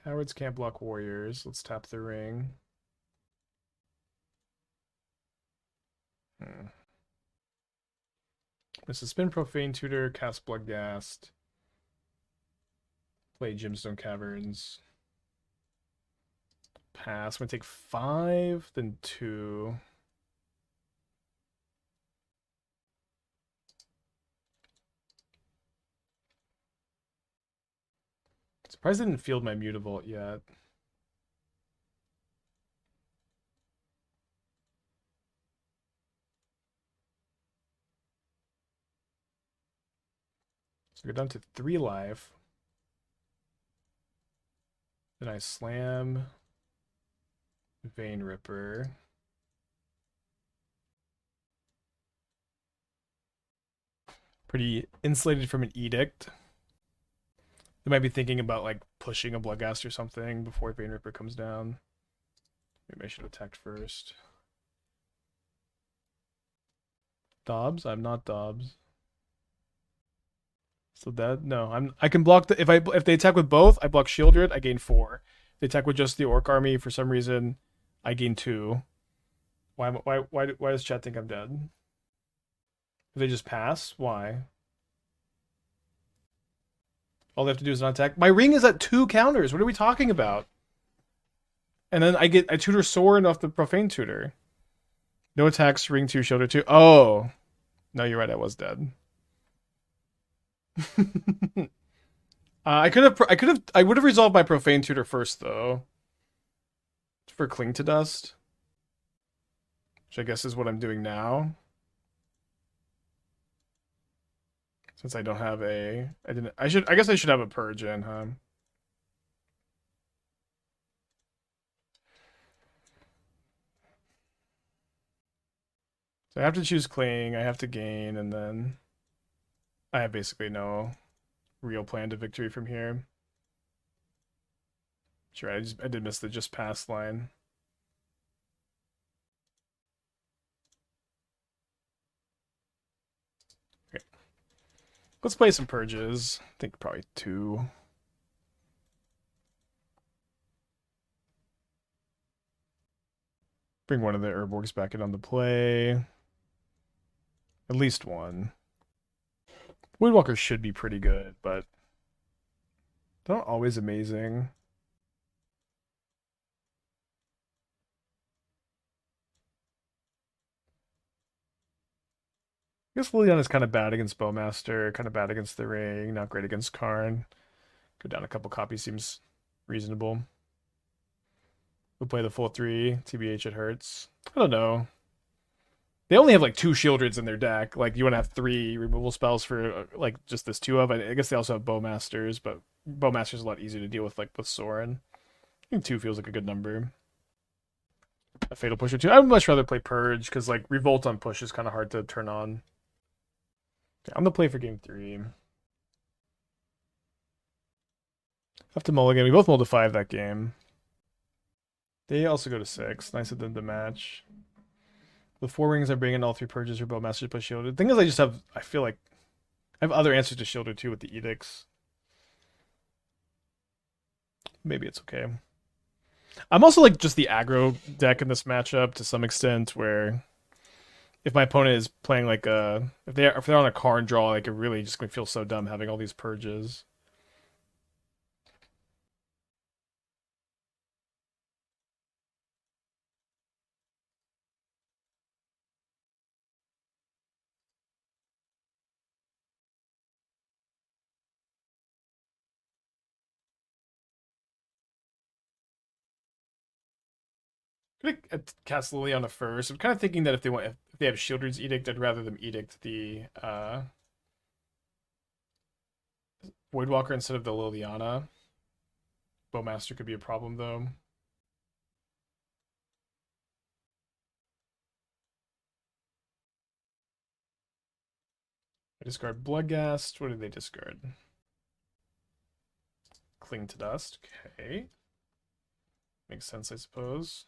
Speaker 1: Cowards can't block warriors. Let's tap the ring. This is spin Profane Tutor, cast Bloodghast. Play Gemstone Caverns. Pass. I'm gonna take 5, then 2. Surprised I didn't field my Mutavault yet. So go down to 3 life. Then I slam Vein Ripper. Pretty insulated from an edict. They might be thinking about like pushing a Bloodghast or something before Vein Ripper comes down. Maybe I should have attacked first. Dobbs? I'm not Dobbs. Still dead? No, I can block the if they attack with both, I block Shieldred, I gain 4. If they attack with just the Orc army for some reason, I gain 2. Why does chat think I'm dead? If they just pass, why? All they have to do is not attack. My ring is at 2 counters. What are we talking about? And then I tutor Sorin off the Profane Tutor. No attacks, ring 2, Shieldred 2. Oh. No, you're right, I was dead. I would have resolved my Profane Tutor first though. For Cling to Dust. Which I guess is what I'm doing now. Since I don't have I guess I should have a Purge in, huh? So I have to choose Cling, I have to gain, and then I have basically no real plan to victory from here. Sure, I did miss the just pass line. Okay. Let's play some Purges. I think probably 2. Bring one of the Urborgs back in on the play. At least one. Voidwalker should be pretty good, but they're not always amazing. I guess Liliana's kind of bad against Bowmaster, kind of bad against the Ring, not great against Karn. Go down a couple copies seems reasonable. We'll play the full 3. TBH, it hurts. I don't know. They only have like 2 Shieldreds in their deck. Like, you want to have 3 removal spells for like just this 2 of. I guess they also have Bowmasters, but Bowmaster's a lot easier to deal with, like with Sorin. I think 2 feels like a good number. A Fatal Push or 2. I would much rather play Purge, because like Revolt on push is kind of hard to turn on. Okay, I'm gonna play for game 3. Have to mulligan. We both mulled to 5 that game. They also go to 6. Nice of them to match. With 4 rings, I bring in all 3 purges or Bowmasters plus Shielded. The thing is, I feel like I have other answers to Shielded too with the Edicts. Maybe it's okay. I'm also like just the aggro deck in this matchup to some extent, where if my opponent is playing like if they're on a Karn draw, like it really just gonna feel so dumb having all these purges. Gonna cast Liliana first. I'm kind of thinking that if they have Shieldred's Edict, I'd rather them Edict the Voidwalker instead of the Liliana. Bowmaster could be a problem though. I discard Bloodghast. What did they discard? Cling to Dust. Okay. Makes sense, I suppose.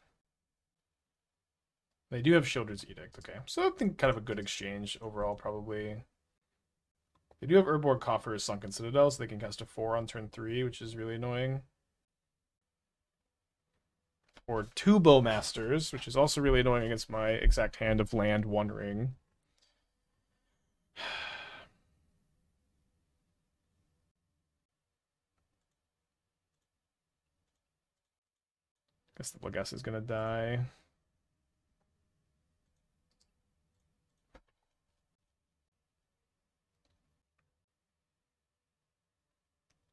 Speaker 1: They do have Shieldred's Edict. Okay. So I think kind of a good exchange overall, probably. They do have Urborg Coffers, Sunken Citadel, so they can cast a 4 on turn 3, which is really annoying. Or 2 Bowmasters, which is also really annoying against my exact hand of land, 1 ring. Guess the Bloodghast is gonna die.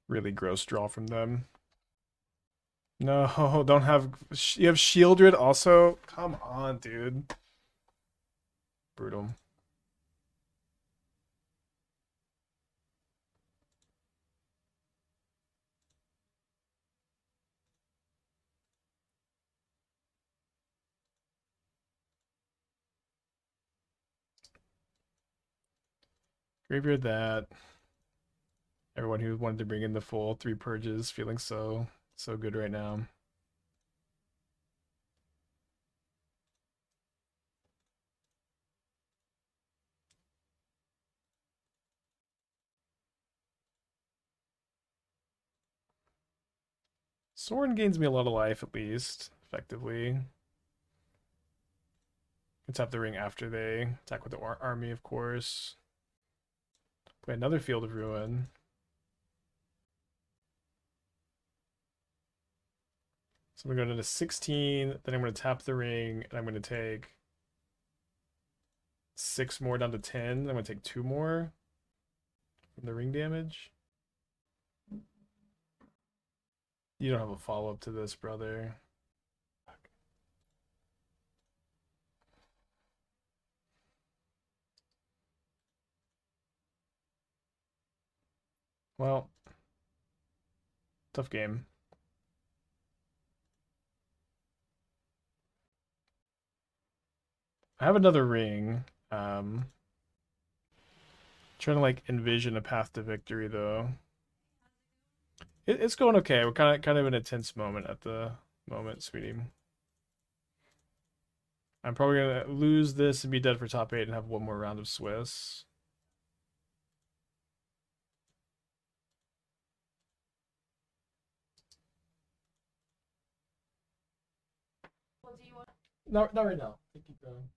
Speaker 1: Really gross draw from them. No, don't have... You have Shieldred also? Come on, dude. Brutal. Graveyard that. Everyone who wanted to bring in the full 3 purges feeling so good right now. Sorin gains me a lot of life, at least, effectively. Let's have the ring after they attack with the army, of course. Play another Field of Ruin. So I'm going to go to 16, then I'm going to tap the ring, and I'm going to take 6 more down to 10. I'm going to take 2 more from the ring damage. You don't have a follow-up to this, brother. Well, tough game. I have another ring. Trying to like envision a path to victory though. It's going okay. We're kind of in a tense moment at the moment, sweetie. I'm probably gonna lose this and be dead for top 8 and have 1 more round of Swiss.
Speaker 2: Well, do you want?
Speaker 3: Not right now. Keep going.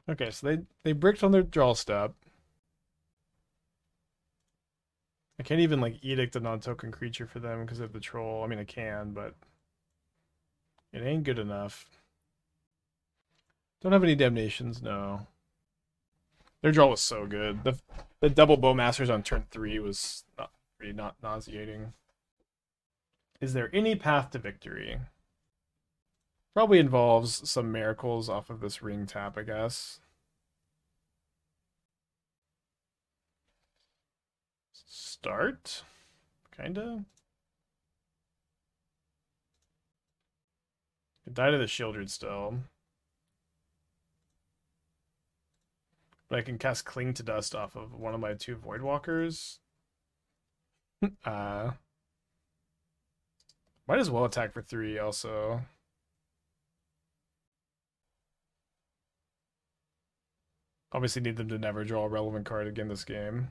Speaker 1: Okay, so they bricked on their draw step. I can't even like edict a non-token creature for them because of the troll. I mean, I can, but it ain't good enough. Don't have any damnations, no. Their draw was so good. The double Bowmasters on turn 3 was not nauseating. Is there any path to victory? Probably involves some miracles off of this ring tap, I guess. Start? Kinda. Could die to the Shieldred still. But I can cast Cling to Dust off of one of my 2 Voidwalkers. Might as well attack for 3 also. Obviously need them to never draw a relevant card again this game.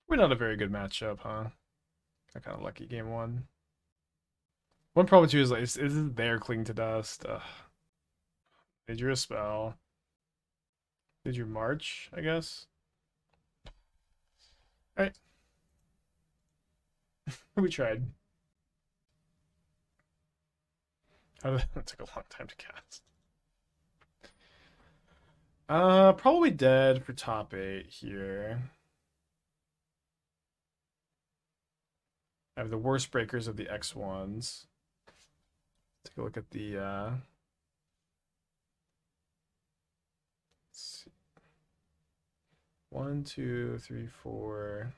Speaker 1: We're not a very good matchup, huh? Got kind of lucky game 1. One problem too is like, is there Cling to Dust? Ugh. They drew a spell. Did you march, I guess? Alright. We tried. That took a long time to cast. Probably dead for top 8 here. I have the worst breakers of the X1s. Take a look at the let's see. 1, 2, 3, 4.